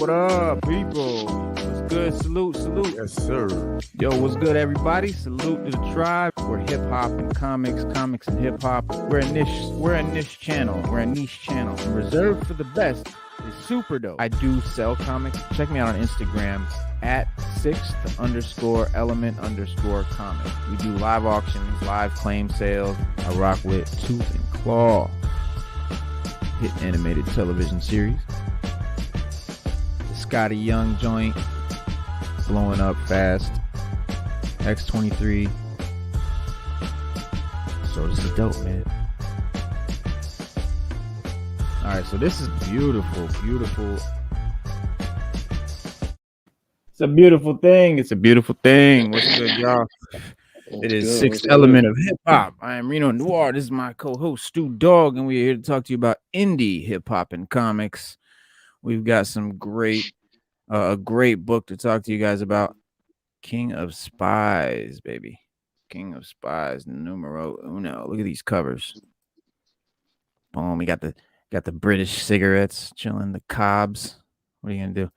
What up, people? What's good? Salute, salute. Yes, sir. Yo, what's good, everybody? Salute to the tribe. We're hip hop and comics and hip hop. We're a niche channel. We're a niche channel. And reserved for the best is super dope. I do sell comics. Check me out on Instagram at @6th_element_comic. We do live auctions, live claim sales. I rock with Tooth and Claw, hit animated television series. The Scotty Young joint, blowing up fast. X-23. So this is dope, man. All right, so this is beautiful. It's a beautiful thing. What's good, y'all? It is Sixth Element of Hip Hop. I am Reno Noir. This is my co-host Stu Dog, and we're here to talk to you about indie hip hop and comics. We've got some a great book to talk to you guys about. King of Spies, baby. King of Spies, numero uno. Look at these covers. Boom. We got the British cigarettes chilling, the cobs. What are you gonna do?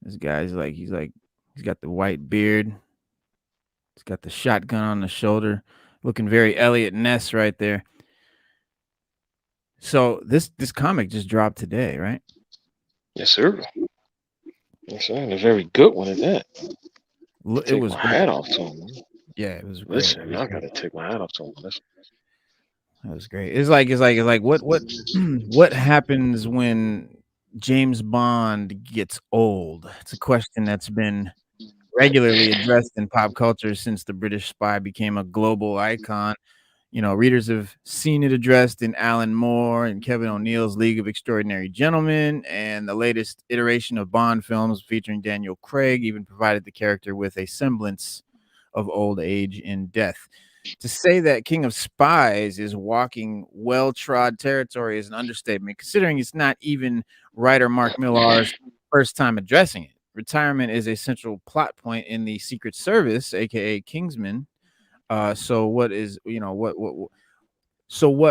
This guy's he's got the white beard. He's got the shotgun on the shoulder, looking very Elliot Ness right there. So this comic just dropped today, right? Yes, sir. Yes, sir. And a very good one at that. It was my hat off to him. Yeah, it was great. Listen, I gotta take my hat off to him. That was great. It's like what happens when James Bond gets old? It's a question that's been regularly addressed in pop culture since the British spy became a global icon. You know, readers have seen it addressed in Alan Moore and Kevin O'Neill's League of Extraordinary Gentlemen, and the latest iteration of Bond films featuring Daniel Craig even provided the character with a semblance of old age in death. To say that King of Spies is walking well-trod territory is an understatement, considering it's not even writer Mark Millar's first time addressing it. Retirement is a central plot point in the Secret Service, aka Kingsman. So what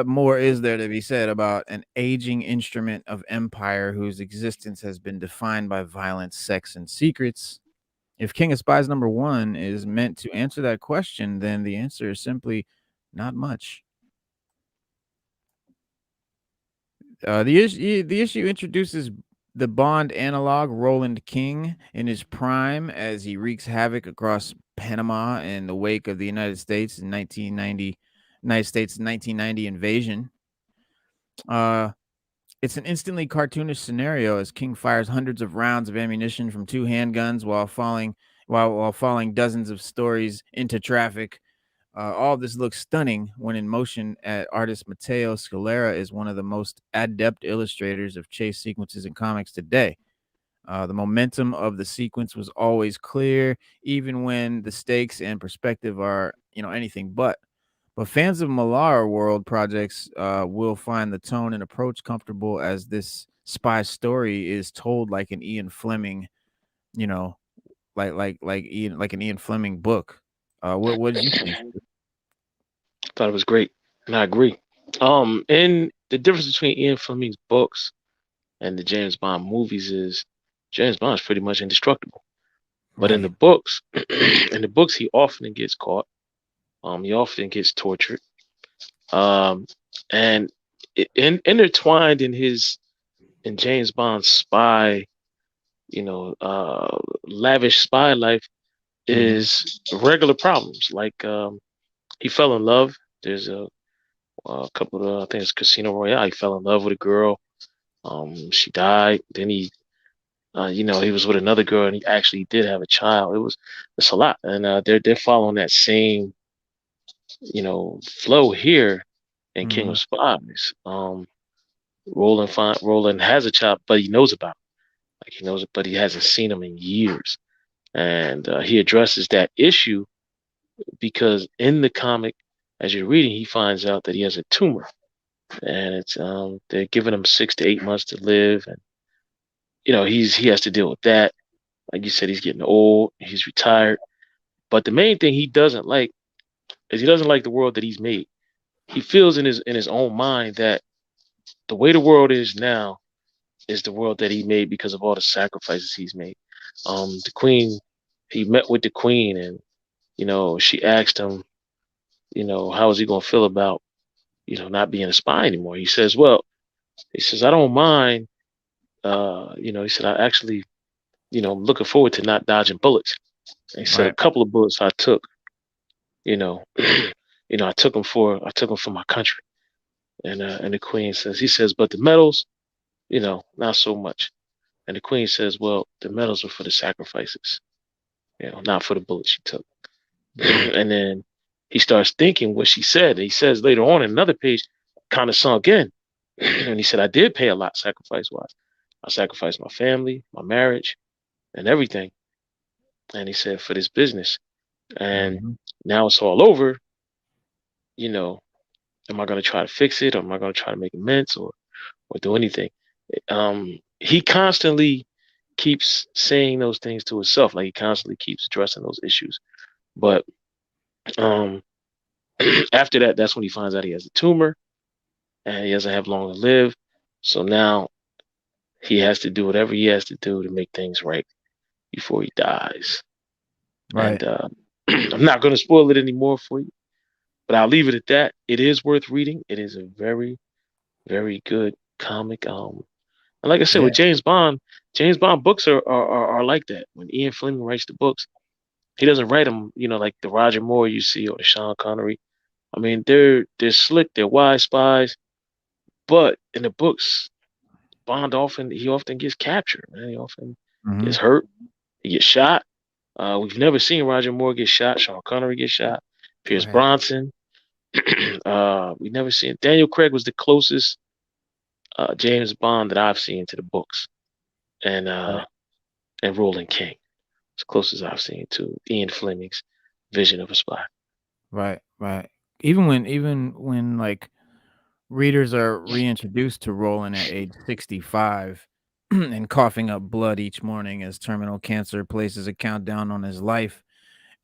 more is there to be said about an aging instrument of empire whose existence has been defined by violence, sex, and secrets? If King of Spies #1 is meant to answer that question, then the answer is simply not much. The issue introduces the Bond analog Roland King in his prime as he wreaks havoc across Panama in the wake of the United States 1990 invasion. It's an instantly cartoonish scenario as King fires hundreds of rounds of ammunition from 2 handguns while falling dozens of stories into traffic. All of this looks stunning when in motion. Artist Matteo Scalera is one of the most adept illustrators of chase sequences in comics today. The momentum of the sequence was always clear, even when the stakes and perspective are, anything but. But fans of Millar World projects will find the tone and approach comfortable, as this spy story is told like an Ian Fleming, like an Ian Fleming book. What did you think? I thought it was great, and I agree. And the difference between Ian Fleming's books and the James Bond movies is James Bond is pretty much indestructible. But in the books, he often gets caught. He often gets tortured. And intertwined in James Bond's spy, lavish spy life is regular problems. Like he fell in love. There's a couple of, I think it's Casino Royale. He fell in love with a girl. She died. Then he was with another girl, and he actually did have a child. It's a lot, and they're following that same, flow here in King of Spies. Roland has a child, but he knows about him. Like, he knows it, but he hasn't seen him in years, and he addresses that issue because in the comic, as you're reading, he finds out that he has a tumor, and it's they're giving him 6 to 8 months to live, and he has to deal with that. Like you said, he's getting old, he's retired, but the main thing he doesn't like is he doesn't like the world that he's made. He feels in his own mind that the way the world is now, is the world that he made because of all the sacrifices he's made. The queen, he met with the queen, and she asked him, how is he gonna feel about not being a spy anymore? He says, well, he says I don't mind. He said I actually, I'm looking forward to not dodging bullets. And he said a Right. couple of bullets I took, you know, I took them for my country. And the queen says, he says, but the medals, not so much. And the queen says, well, the medals are for the sacrifices, not for the bullets you took. Mm, And then he starts thinking what she said. And he says later on in another page, kind of sunk in. And he said, I did pay a lot sacrifice wise. I sacrificed my family, my marriage, and everything. And he said, for this business. And mhm. now it's all over, you know, am I going to try to fix it? Or am I going to try to make amends or do anything? He constantly keeps saying those things to himself. Like he constantly keeps addressing those issues. But um, after that, that's when he finds out he has a tumor and he doesn't have long to live. So now he has to do whatever he has to do to make things right before he dies. Right. And I'm not going to spoil it anymore for you, but I'll leave it at that. It is worth reading. It is a very, very good comic. And like I said, with Yeah. James Bond books are like that. When Ian Fleming writes the books, he doesn't write them, like the Roger Moore you see or the Sean Connery. I mean, they're slick, they're wise spies, but in the books, he often gets captured, man. He often gets Mhm. hurt. He gets shot. We've never seen Roger Moore get shot. Sean Connery get shot. Pierce Right. Bronson. We never seen Daniel Craig was the closest James Bond that I've seen to the books, and Right. Roland King, as close as I've seen to Ian Fleming's vision of a spy. Right. Right. Even when like readers are reintroduced to Roland at age 65 and coughing up blood each morning as terminal cancer places a countdown on his life,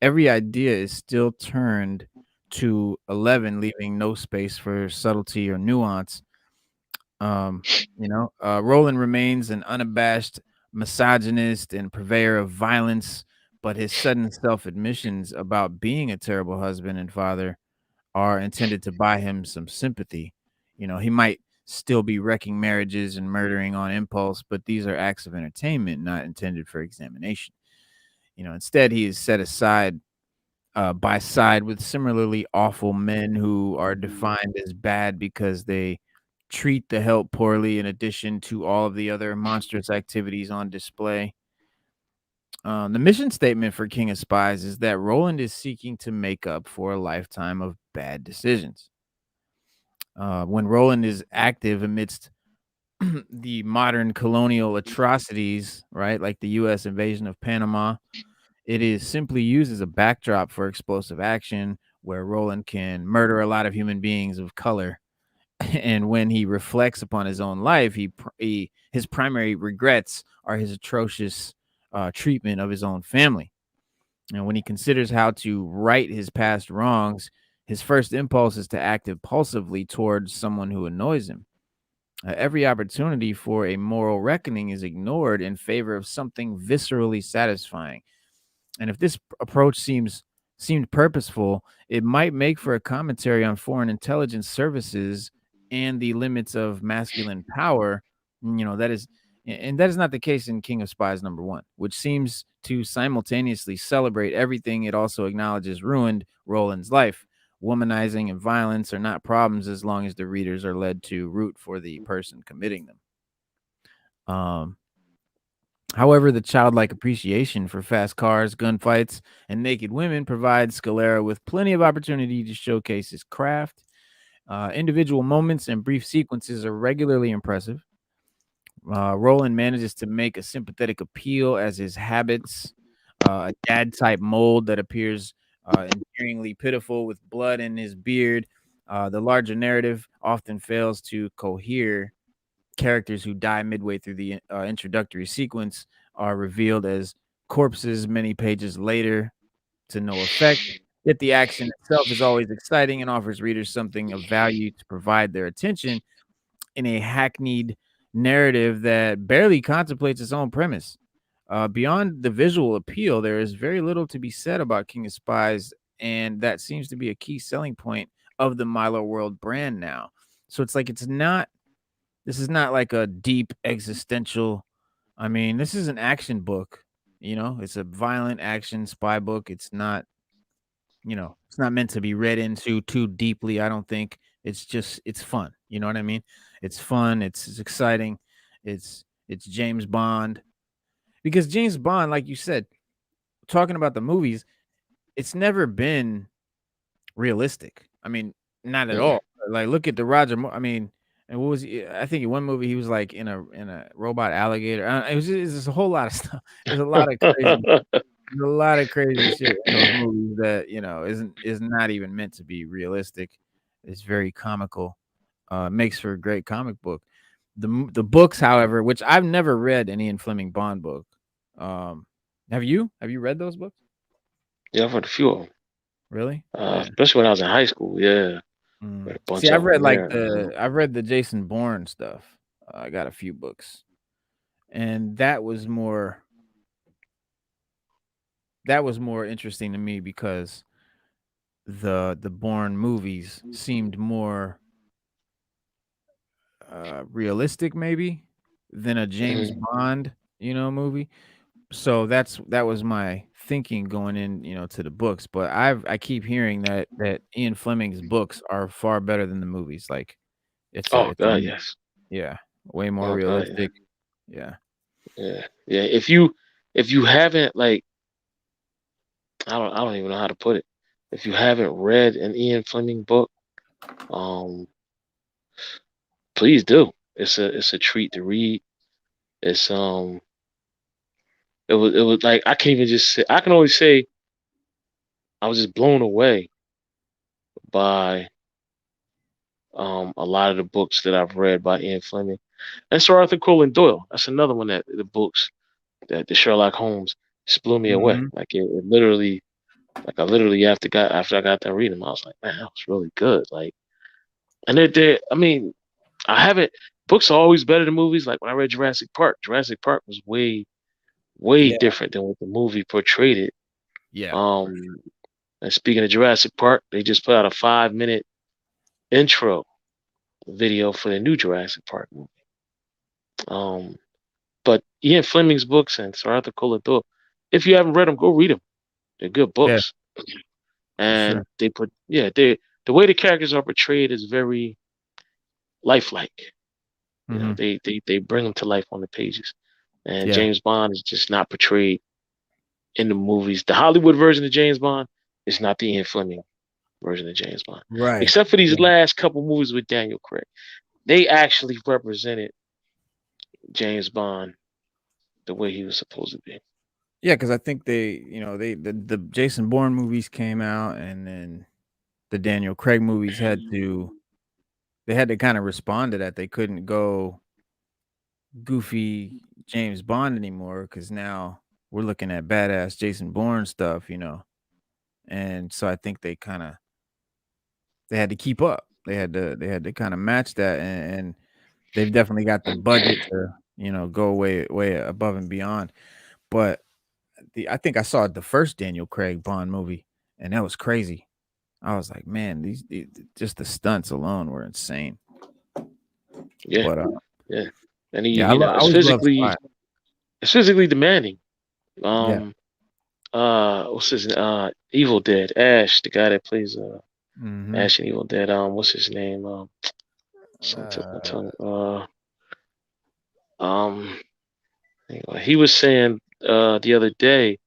every idea is still turned to 11, leaving no space for subtlety or nuance. Um, Roland remains an unabashed misogynist and purveyor of violence, but his sudden self admissions about being a terrible husband and father are intended to buy him some sympathy. He might still be wrecking marriages and murdering on impulse, but these are acts of entertainment not intended for examination. Instead, he is set aside by side with similarly awful men who are defined as bad because they treat the help poorly in addition to all of the other monstrous activities on display. The mission statement for King of Spies is that Roland is seeking to make up for a lifetime of bad decisions. When Roland is active amidst the modern colonial atrocities, right, like the U.S. invasion of Panama, it is simply used as a backdrop for explosive action where Roland can murder a lot of human beings of color. And when he reflects upon his own life, his primary regrets are his atrocious treatment of his own family. And when he considers how to right his past wrongs, his first impulse is to act impulsively towards someone who annoys him. Every opportunity for a moral reckoning is ignored in favor of something viscerally satisfying. And if this approach seemed purposeful, it might make for a commentary on foreign intelligence services and the limits of masculine power. That is, and that is not the case in King of Spies #1, which seems to simultaneously celebrate everything it also acknowledges ruined Roland's life. Womanizing and violence are not problems as long as the readers are led to root for the person committing them. Um, However, the childlike appreciation for fast cars, gunfights, and naked women provides Scalera with plenty of opportunity to showcase his craft. Individual moments and brief sequences are regularly impressive. Roland manages to make a sympathetic appeal as his habits, a dad type mold that appears endearingly pitiful with blood in his beard. The larger narrative often fails to cohere. Characters who die midway through the introductory sequence are revealed as corpses many pages later to no effect. Yet the action itself is always exciting and offers readers something of value to provide their attention in a hackneyed narrative that barely contemplates its own premise. Beyond the visual appeal, there is very little to be said about King of Spies, and that seems to be a key selling point of the Milo World brand now. So it's like it's not this is not like a deep existential. I mean, this is an action book, you know? It's a violent action spy book. It's not, you know, it's not meant to be read into too deeply, I don't think. It's just it's fun, you know what I mean? It's fun, it's exciting. It's James Bond because James Bond, like you said, talking about the movies, it's never been realistic. I mean, not at Mm-mm. all. Like, look at the Roger Moore. I mean, and what was he? I think in one movie he was like in a robot alligator. It was just a whole lot of stuff. There's a lot of crazy, there's a lot of crazy shit in those movies that is not even meant to be realistic. It's very comical. Makes for a great comic book. The books, however, which I've never read an Ian Fleming Bond book. Um, have you? Have you read those books? Yeah, I've read a few of them. Really? Yeah. Especially when I was in high school. Yeah, read a bunch See, of them there. I've read the Jason Bourne stuff. I got a few books, and that was more interesting to me because the Bourne movies seemed more realistic, maybe than a James Mhm. Bond, movie. So that was my thinking going in, to the books. But I keep hearing that Ian Fleming's books are far better than the movies. Like Oh it's a God, yes. yeah, way more Oh God, yeah. realistic. Yeah. Yeah, yeah. If you haven't like, I don't even know how to put it. If you haven't read an Ian Fleming book, um, please do. It's a treat to read. It's it was like I can't even just say. I can only say I was just blown away by a lot of the books that I've read by Ian Fleming and Sir Arthur Conan Doyle. That's another one that the books that the Sherlock Holmes just blew me away. Mhm. Like it literally, like I literally after I got done reading, I was like, man, that was really good. Like, and I mean, I haven't. Books are always better than movies. Like when I read Jurassic Park, Jurassic Park was way Yeah. different than what the movie portrayed it. Yeah. For Um, and speaking of Jurassic Park, they just put out a 5 minute intro video for the new Jurassic Park movie. Um, but Ian Fleming's books and Sir Arthur Conan Doyle, if you haven't read them, go read them. They're good yeah, books, for and sure. they the way the characters are portrayed is very lifelike. You know, Mhm. they bring them to life on the pages. And Yeah. James Bond is just not portrayed in the movies. The Hollywood version of James Bond is not the Ian Fleming version of James Bond, Right. except for these Yeah. last couple movies with Daniel Craig. They actually represented James Bond the way he was supposed to be. Yeah, because I think the Jason Bourne movies came out, and then the Daniel Craig movies had to kinda respond to that. They couldn't go goofy James Bond anymore because now we're looking at badass Jason Bourne stuff, and so I think they had to keep up. They had to kinda match that, and they've definitely got the budget to, go way above and beyond. But I think I saw the first Daniel Craig Bond movie, and that was crazy. I was like, "Man, these just the stunts alone were insane." Yeah, But, yeah. And yeah, I always love spy. it's physically demanding. Yeah. Um, what's his Evil Dead, Ash, the guy that plays Mhm. Ash in Evil Dead. What's his name? Something took my Uh, tongue. Um, anyway, he was saying the other day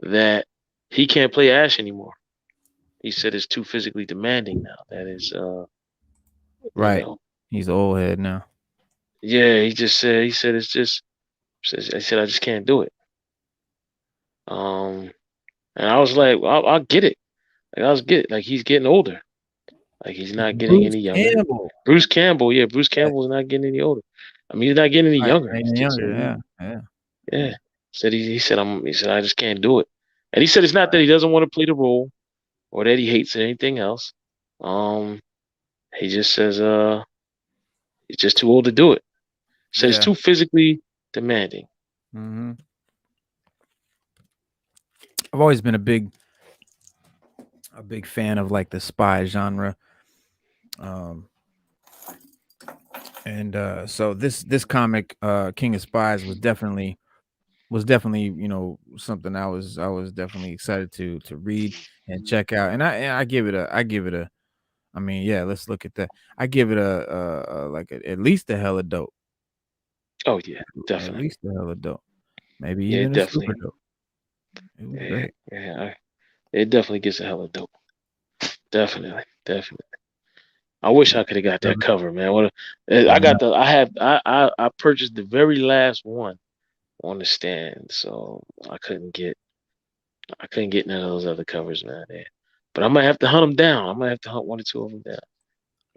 that he can't play Ash anymore. He said it's too physically demanding now. That is, you right. know, He's an old head now. yeah. He said it's just. I said I just can't do it. Um, and I was like, well, I'll get it. Like I was get it. Like he's getting older. Like he's not getting Bruce any younger. Campbell. Bruce Campbell, yeah, Bruce Yeah, Campbell is not getting any older. I mean, he's not getting any right, younger. and He's even just younger, saying, yeah, yeah, yeah. yeah. He said I just can't do it. And he said it's not that he doesn't want to play the role or that he hates anything else. Um, he just says he's just too old to do it. Says Yeah. too physically demanding. Hmm. I've always been a big fan of like the spy genre. Um, and so this comic, King of Spies, was definitely something I was definitely excited to read and check out. And I give it a I mean, yeah, let's look at that. I give it like at least a hella dope. Oh yeah, At definitely. least a hella dope. Maybe Yeah, even a super definitely. dope. It was Yeah, great. yeah. It definitely gets a hella dope. Definitely, definitely. I wish Yeah. I could have got that Cover. cover, man. What? I I know. got the. I have. I purchased the very last one on the stand, so I couldn't get none of those other covers, man. Yeah. But I might have to hunt them down. I might have to hunt one or two of them down.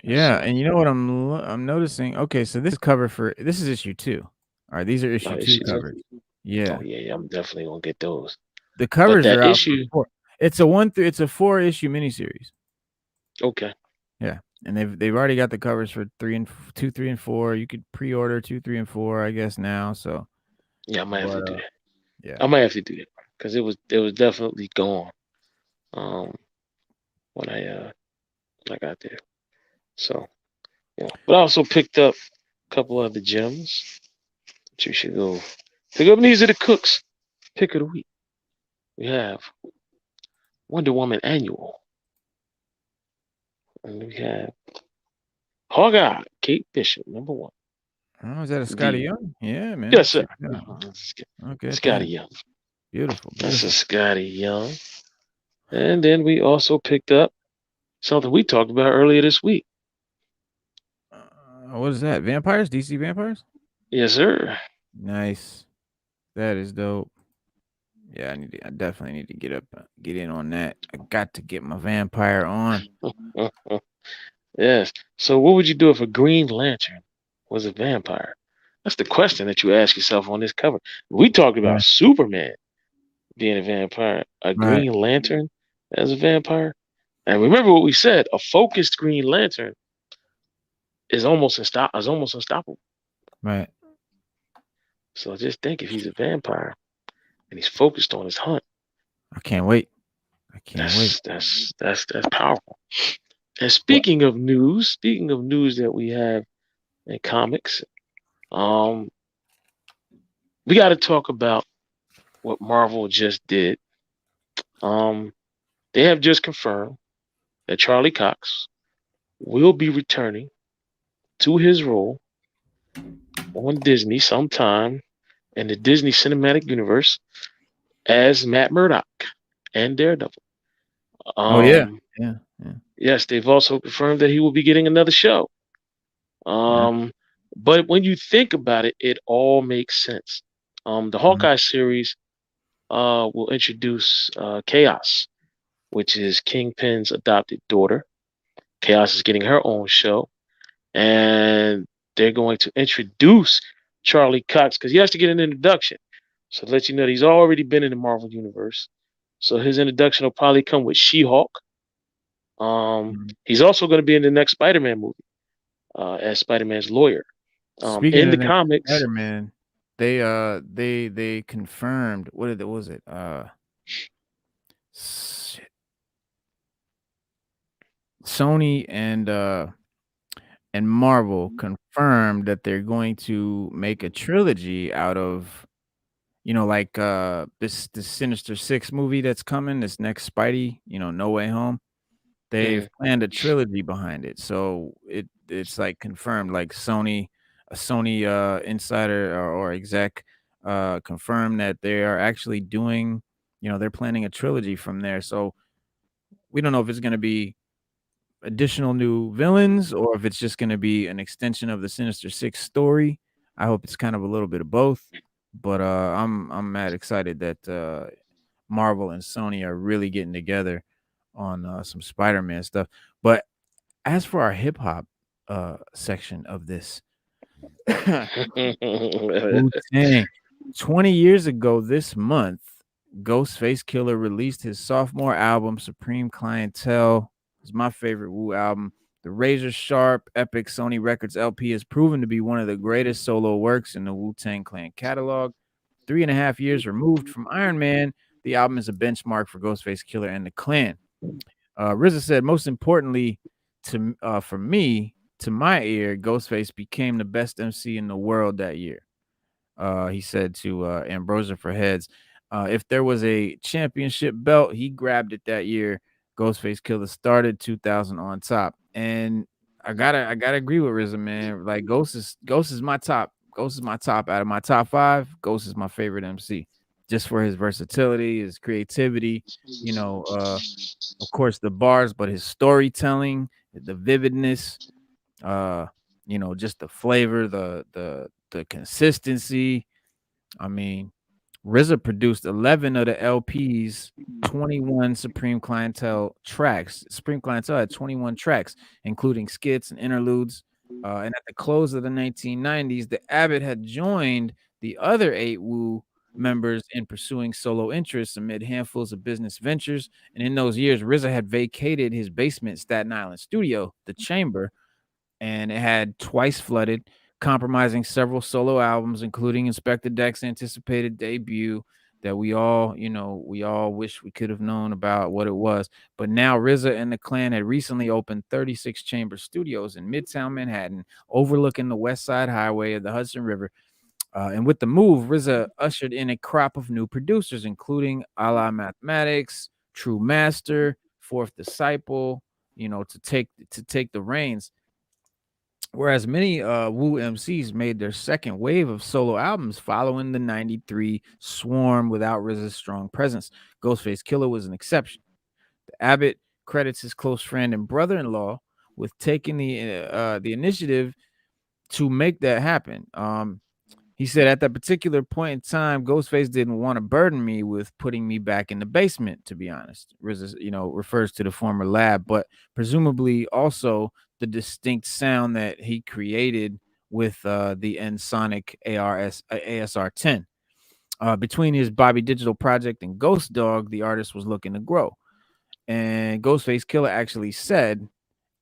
Yeah, So and you know what I'm noticing? Okay, so this is issue 2. Alright, these are issue 2 issues. covers. Oh Yeah. yeah, yeah. I'm definitely gonna get those. The But covers are that out for issue, 4. It's a 4-issue miniseries. okay. Yeah, and they've already got the covers for 2, 3, and 4. You could pre-order 2, 3, and 4, I guess now. So, Yeah, I might have to but do that. yeah, I might have to do that because it was definitely gone. Um, when I got there. So yeah. But I also picked up a couple other gems that you should go pick up. And these are the cooks pick of the week. We have Wonder Woman Annual, and we have Hawkeye, Kate Bishop, number one. oh, is that a Scotty The Young? Yeah, man, Yes, sir. check it out. Look at Scotty that, Young. beautiful, That's a beautiful. Scotty Young. And then we also picked up something we talked about earlier this week. What is that? Vampires? DC Vampires? Yes, sir. Nice. That is dope. Yeah, I definitely need to get in on that. I got to get my vampire on. Yes. So, what would you do if a Green Lantern was a vampire? That's the question that you ask yourself on this cover. We talked Yeah, about Superman being a vampire, a right, Green Lantern as a vampire. And remember what we said: a focused Green Lantern is almost unstoppable. right. So just think if he's a vampire and he's focused on his hunt, I can't wait. I can't wait. that's powerful. And What? speaking of news that we have in comics, um, we got to talk about what Marvel just did. Um, they have just confirmed that Charlie Cox will be returning to his role on Disney sometime in the Disney Cinematic Universe as Matt Murdock and Daredevil. Oh yeah, Um, yeah, yeah, yes, they've also confirmed that he will be getting another show. yeah. Um, but when you think about it, it all makes sense. The Mhm. Hawkeye series will introduce Chaos, which is Kingpin's adopted daughter. Chaos is getting her own show, and they're going to introduce Charlie Cox because he has to get an introduction. So to let you know, he's already been in the Marvel universe. So his introduction will probably come with She-Hulk. Mhm. He's also going to be in the next Spider-Man movie as Spider-Man's lawyer. Speaking In of the the next comics, Spider-Man, they confirmed what was it? Shit. Sony and Marvel confirmed that they're going to make a trilogy out of like this Sinister Six movie that's coming, this next Spidey, No Way Home. They've mhm, planned a trilogy behind it, so it's, like, confirmed, like, a Sony, insider or exec, confirmed that they are actually doing they're planning a trilogy from there, so we don't know if it's gonna be additional new villains or if it's just gonna be an extension of the Sinister Six story. I hope it's kind of a little bit of both, but, I'm mad excited that, Marvel and Sony are really getting together on, some Spider-Man stuff, but as for our hip hop, section of this, Wu-Tang, 20 years ago this month, Ghostface Killah released his sophomore album, Supreme Clientele. It's my favorite Wu album. The razor sharp, epic Sony Records LP has proven to be one of the greatest solo works in the Wu-Tang Clan catalog. 3.5 years removed from Iron Man, the album is a benchmark for Ghostface Killah and the Clan. RZA said, most importantly, for me, to my ear, Ghostface became the best MC in the world that year. He said to Ambrosia for Heads, if there was a championship belt, he grabbed it that year. Ghostface Killah started 2000 on top, and I gotta agree with RZA, man. Like Ghost is my top. Ghost is my top out of my top five. Ghost is my favorite MC, just for his versatility, his creativity. You know, of course the bars, but his storytelling, the vividness, uh, just the flavor, the consistency. I mean, RZA produced 11 of the LP's 21 Supreme Clientele had 21 tracks, including skits and interludes. And at the close of the 1990s, the Abbott had joined the other 8 Wu members in pursuing solo interests amid handfuls of business ventures. And in those years, RZA had vacated his basement Staten Island studio, The Chamber, and it had twice flooded, compromising several solo albums, including Inspector Deck's anticipated debut that we all wish we could have known about what it was. But now RZA and the Clan had recently opened 36 Chamber Studios in Midtown Manhattan, overlooking the West Side Highway of the Hudson River. And with the move, RZA ushered in a crop of new producers, including A La Mathematics, True Master, Fourth Disciple, to take the reins. Whereas many Wu MCs made their second wave of solo albums following the 93 Swarm without RZA's strong presence. Ghostface Killah was an exception. The Abbott credits his close friend and brother-in-law with taking the initiative to make that happen. He said, at that particular point in time, Ghostface didn't want to burden me with putting me back in the basement, to be honest. RZA, refers to the former lab, but presumably also the distinct sound that he created with the Ensoniq ASR 10. Between his Bobby Digital project and Ghost Dog, the artist was looking to grow. And Ghostface Killah actually said,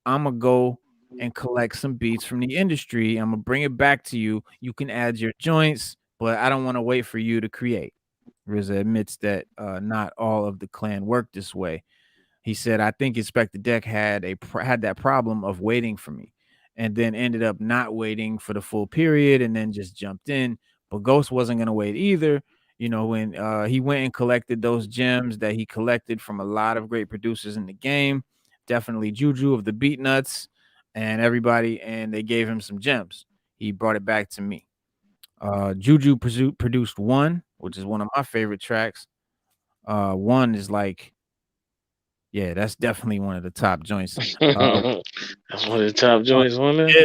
I'm going to go and collect some beats from the industry. I'm gonna bring it back to you. You can add your joints, but I don't want to wait for you to create. RZA admits that not all of the Clan worked this way. He said, I think Inspector Deck had that problem of waiting for me, and then ended up not waiting for the full period, and then just jumped in. But Ghost wasn't gonna wait either. When he went and collected those gems that he collected from a lot of great producers in the game, definitely Juju of the Beat Nuts and everybody, and they gave him some gems. He brought it back to me. Juju produced One, which is one of my favorite tracks. One is like, yeah, that's definitely one of the top joints. That's one of the top One joints on there. is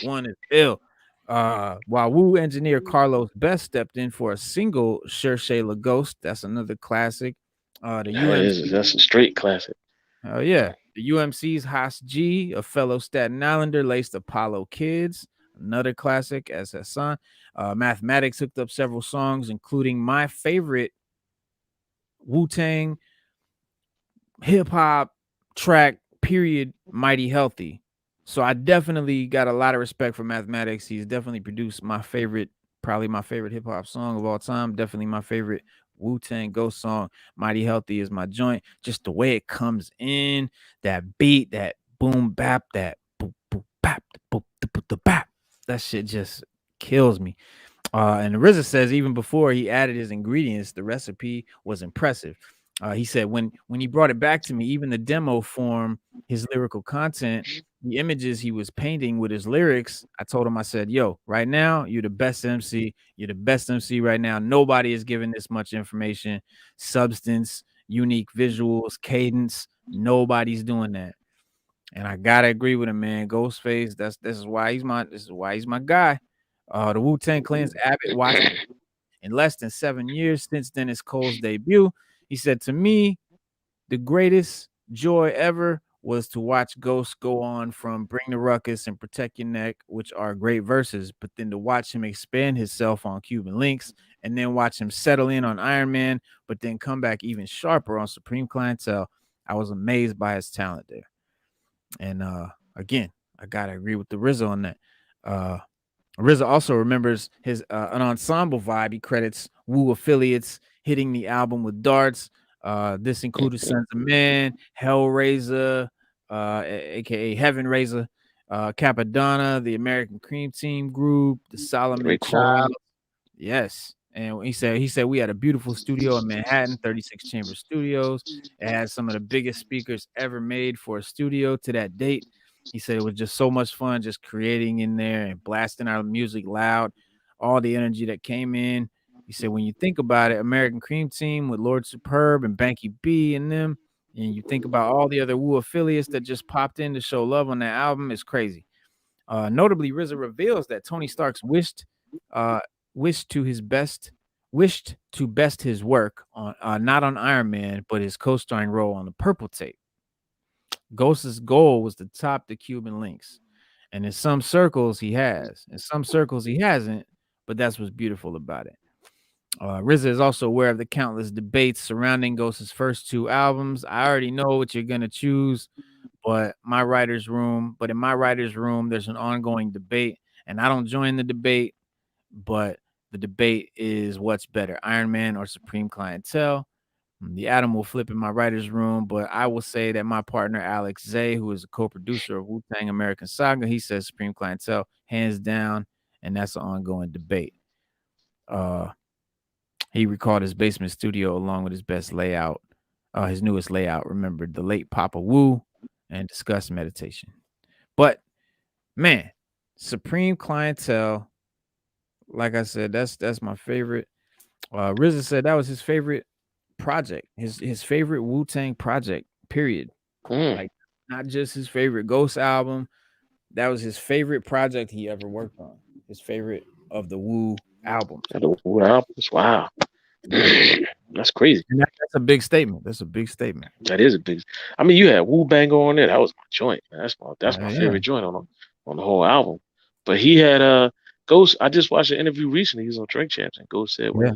ill. One is ill. While Wu engineer Carlos Best stepped in for a single Cherche La Ghost, that's another classic. The That is UMC, that's a straight classic. oh yeah, the UMC's Haas G, a fellow Staten Islander, laced Apollo Kids, another classic as Hassan. Mathematics hooked up several songs, including my favorite Wu Tang hip hop track, period, Mighty Healthy. So I definitely got a lot of respect for Mathematics. He's definitely produced probably my favorite hip hop song of all time. Definitely my favorite Wu Tang Ghost song. Mighty Healthy is my joint. Just the way it comes in, that beat, that boom bap, that boop boop bap, boop the bap. That shit just kills me. And RZA says even before he added his ingredients, the recipe was impressive. He said when he brought it back to me, even the demo form, his lyrical content, the images he was painting with his lyrics, I told him, I said, yo, right now, you're the best MC. You're the best MC right now. Nobody is giving this much information, substance, unique visuals, cadence. Nobody's doing that. And I gotta agree with him, man. Ghostface, this is why he's my guy. The Wu-Tang Clan's Abbott watched in less than 7 years since Dennis Cole's debut. He said, to me, the greatest joy ever was to watch Ghost go on from Bring the Ruckus and Protect Your Neck, which are great verses, but then to watch him expand himself on Cuban Links, and then watch him settle in on Iron Man, but then come back even sharper on Supreme Clientele. I was amazed by his talent there. And again, I gotta agree with the RZA on that. Uh, RZA also remembers his an ensemble vibe. He credits Wu affiliates hitting the album with darts. This included Mhm. Sons of Man, Hellraiser, aka Heaven Raiser, Capadonna, the American Cream Team Group, the Solomon Child. Raekwon, Yes. And he said we had a beautiful studio in Manhattan, 36 chamber studios. It had some of the biggest speakers ever made for a studio to that date. He said it was just so much fun just creating in there and blasting our music loud, all the energy that came in. He said when you think about it, American Cream Team with Lord Superb and Banky B and them, and you think about all the other Wu affiliates that just popped in to show love on that album, it's crazy. Notably, RZA reveals that Tony Stark's uh, wished to his best, wished to best his work on not on Iron Man, but his co-starring role on the Purple Tape. Ghost's goal was to top the Cuban links, and in some circles he has, in some circles he hasn't. But that's what's beautiful about it. RZA is also aware of the countless debates surrounding Ghost's first two albums. I already know what you're gonna choose, but in my writer's room, there's an ongoing debate, and I don't join the debate, but the debate is what's better, Iron Man or Supreme Clientele. The atom will flip in my writer's room, but I will say that my partner Alex Zay, who is a co-producer of Wu Tang American Saga, he says Supreme Clientele hands down, and that's an ongoing debate. Uh, he recalled his basement studio along with his best layout, his newest layout. Remembered the late Papa Wu, and discussed meditation. But man, Supreme Clientele, like I said, that's my favorite. RZA said that was his favorite project, his favorite Wu Tang project. Period. mm, Like not just his favorite Ghost album. That was his favorite project he ever worked on. His favorite of the Wu albums. the Wu albums. Wow, Yeah, that's crazy. and that's a big statement. That's a big statement. That is a big. I mean, you had Wu Banger on there. That was my joint. Man. That's my Yeah, favorite joint on the whole album. But he had Ghost. I just watched an interview recently. He was on Drink Champs, and Ghost said yeah,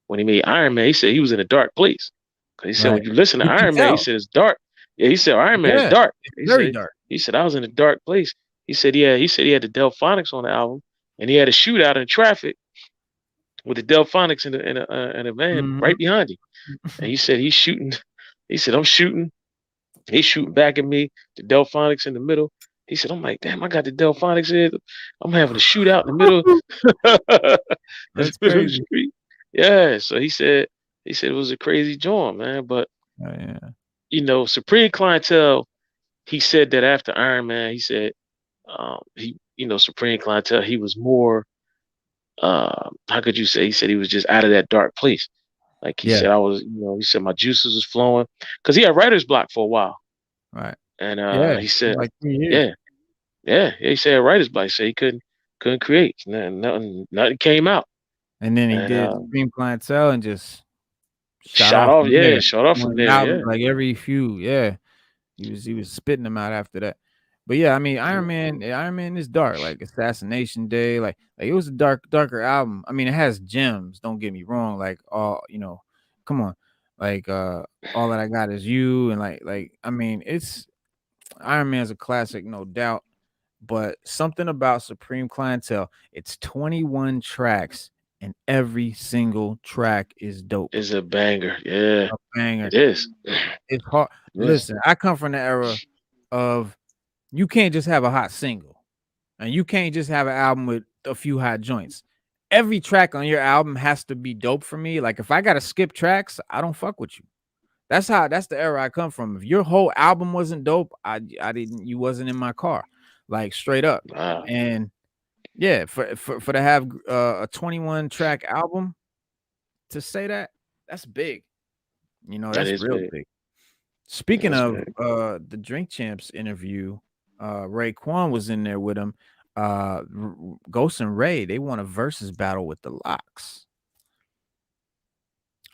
when he made Iron Man, he said he was in a dark place. Cause he said right. when you listen to You can Iron Man, he tell. said it's dark. Yeah, he said Iron Man is Yeah, dark. it's very dark. He said I was in a dark place. He said he had the Delphonics on the album, and he had a shootout in traffic with the Delphonics in a van Mhm. right behind him. And he said he's shooting. He said I'm shooting. He's shooting back at me. The Delphonics in the middle. He said, I'm like, damn, I got the Delphonics here. I'm having a shootout in the middle, in the That's middle of the crazy. street. Yeah. So he said it was a crazy joint, man. But Oh, yeah. Supreme Clientele, he said that after Iron Man, he said, Supreme Clientele, he was more, how could you say? He said he was just out of that dark place. Like he Yeah, said, he said my juices was flowing because he had writer's block for a while. right. And Yeah, he it was said, like 3 years. yeah, yeah, he said writer's block. He said he couldn't create. Nothing came out. And then he And did Supreme Clientele and just shot shot off off, from there. yeah, shot off from Doing there, albums yeah. like every few, yeah. He was spitting them out after that. But yeah, I mean, Iron Man is dark, like Assassination Day, like it was a darker album. I mean, it has gems, don't get me wrong, like come on. Like All That I Got Is You and like I mean, it's Iron Man's a classic, no doubt. But something about Supreme Clientele, it's 21 tracks and every single track is dope. It's a banger, yeah. A banger. It is. It's hard. It is. Listen, I come from the era of you can't just have a hot single, and you can't just have an album with a few hot joints. Every track on your album has to be dope for me. Like if I gotta skip tracks, I don't fuck with you. That's the era I come from. If your whole album wasn't dope, I didn't you wasn't in my car, like straight up. Wow. And yeah, for to have a 21 track album to say that, that's big. That That's is real big. big. Speaking That's of big. the Drink Champs interview, Raekwon was in there with him. Ghost and Ray, they won a versus battle with the Locks.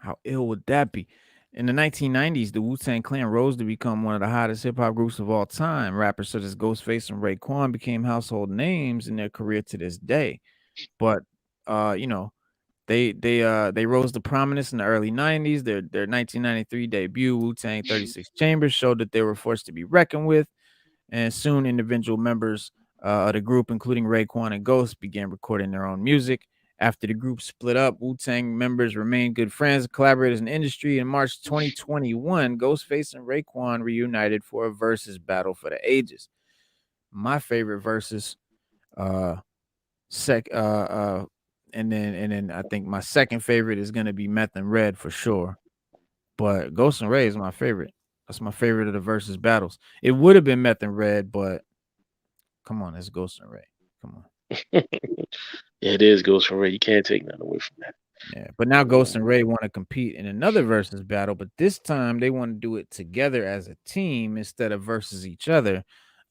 How ill would that be? In the 1990s, the Wu-Tang Clan rose to become one of the hottest hip hop groups of all time. Rappers such as Ghostface and Raekwon became household names in their career to this day. But uh, you know, they rose to prominence in the early 90s. Their 1993 debut, Wu-Tang 36 Chambers, showed that they were forced to be reckoned with. and soon individual members of the group, including Raekwon and Ghost, began recording their own music. After the group split up, Wu-Tang members remained good friends and collaborators in the industry. In March 2021, Ghostface and Raekwon reunited for a versus battle for the ages. My favorite versus, uh, sec, and then I think my second favorite is gonna be Meth and Red for sure. But Ghost and Ray is my favorite. That's my favorite of the versus battles. It would have been Meth and Red, but come on, it's Ghost and Ray. Come on. Yeah, it is Ghost from Ray. You can't take nothing away from that. Yeah. But now Ghost Yeah. and Ray want to compete in another versus battle, but this time they want to do it together as a team instead of versus each other.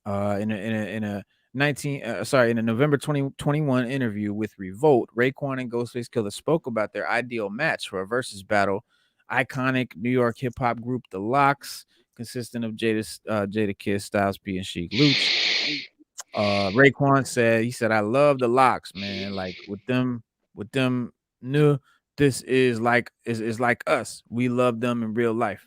In a November 2021 interview with Revolt, Raekwon and Ghostface Killah spoke about their ideal match for a versus battle. Iconic New York hip hop group The Lox, consisting of Jada Kiss, Styles P, and Sheik Luch. Raekwon said, he said, I love The Lox, man. Like with them, no, this is like us. We love them in real life.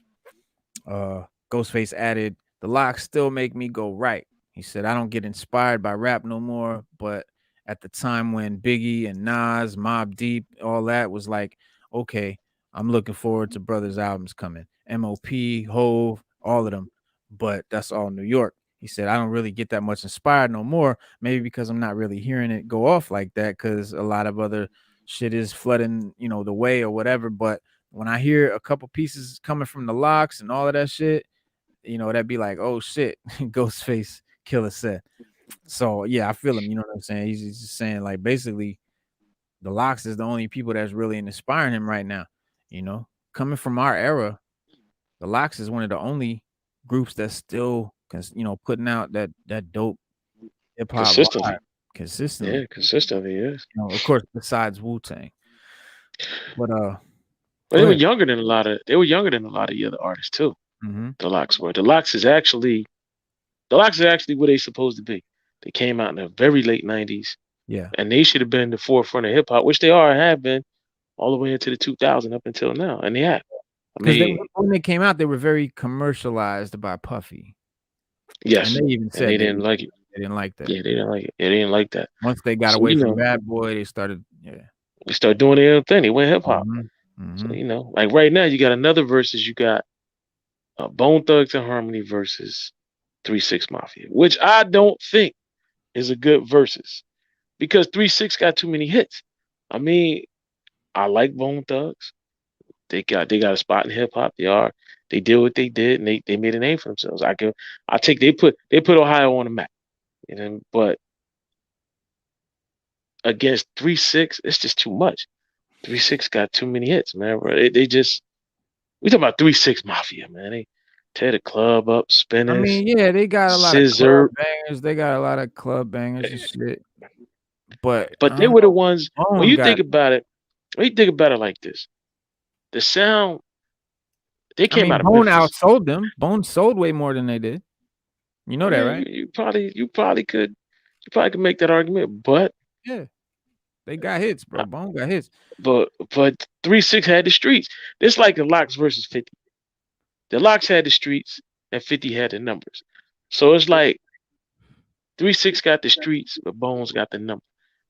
Ghostface added, the locks still make me go right. He said, I don't get inspired by rap no more, but at the time when Biggie and Nas, Mobb Deep, all that was like, okay, I'm looking forward to brothers' albums coming. MOP, Hove, all of them. But that's all New York. He said, I don't really get that much inspired no more. Maybe because I'm not really hearing it go off like that because a lot of other shit is flooding, the way or whatever. But when I hear a couple pieces coming from the locks and all of that shit, that'd be like, oh shit, Ghostface Killer said. So yeah, I feel him. You know what I'm saying? He's just saying like basically the locks is the only people that's really inspiring him right now. Coming from our era, the locks is one of the only groups that's still, putting out that dope hip hop vibe Consistently. consistently. Yeah, consistently, yes. Of course, besides Wu Tang. But But go they were ahead. younger than a lot of the other artists too. Mm-hmm. The Locks were. The Locks is actually where they supposed to be. They came out in the very late '90s, Yeah. and they should have been in the forefront of hip hop, which they are and have been all the way into the 2000 up until now, and they have. I Because mean, when they came out, they were very commercialized by Puffy. And yes, they even and they said they didn't like it. didn't like that. Yeah, they didn't like it. Yeah, they didn't like that. Once they got So away from Bad Boy, they started, yeah. they started doing their own thing. They went hip hop. Mhm, So mhm. like right now, you got another versus. You got Bone Thugs and Harmony versus 3 6 Mafia, which I don't think is a good versus because 3 6 got too many hits. I mean, I like Bone Thugs. They got a spot in hip hop. They did what they did and they made a name for themselves. They put Ohio on the map. But against 3 6, it's just too much. 3 6 got too many hits, man. Bro. They just we talking about 3 6 Mafia, man. They tear the club up, I spinners, mean, yeah, they got a lot of club scissor. bangers. They got a lot of club bangers and shit. But But I they don't were the know. ones when Bone you got. think about it, like this. The sound they I came mean, out of Bone Memphis. outsold them. Bone sold way more than they did. You know that, Yeah, right? you probably could make that argument, but Yeah, they got hits, uh, bro. Bone got hits. but 3 6 had the streets. It's like the Locks versus 50. The Locks had the streets and 50 had the numbers. So it's like 3 6 got the streets, but Bones got the number.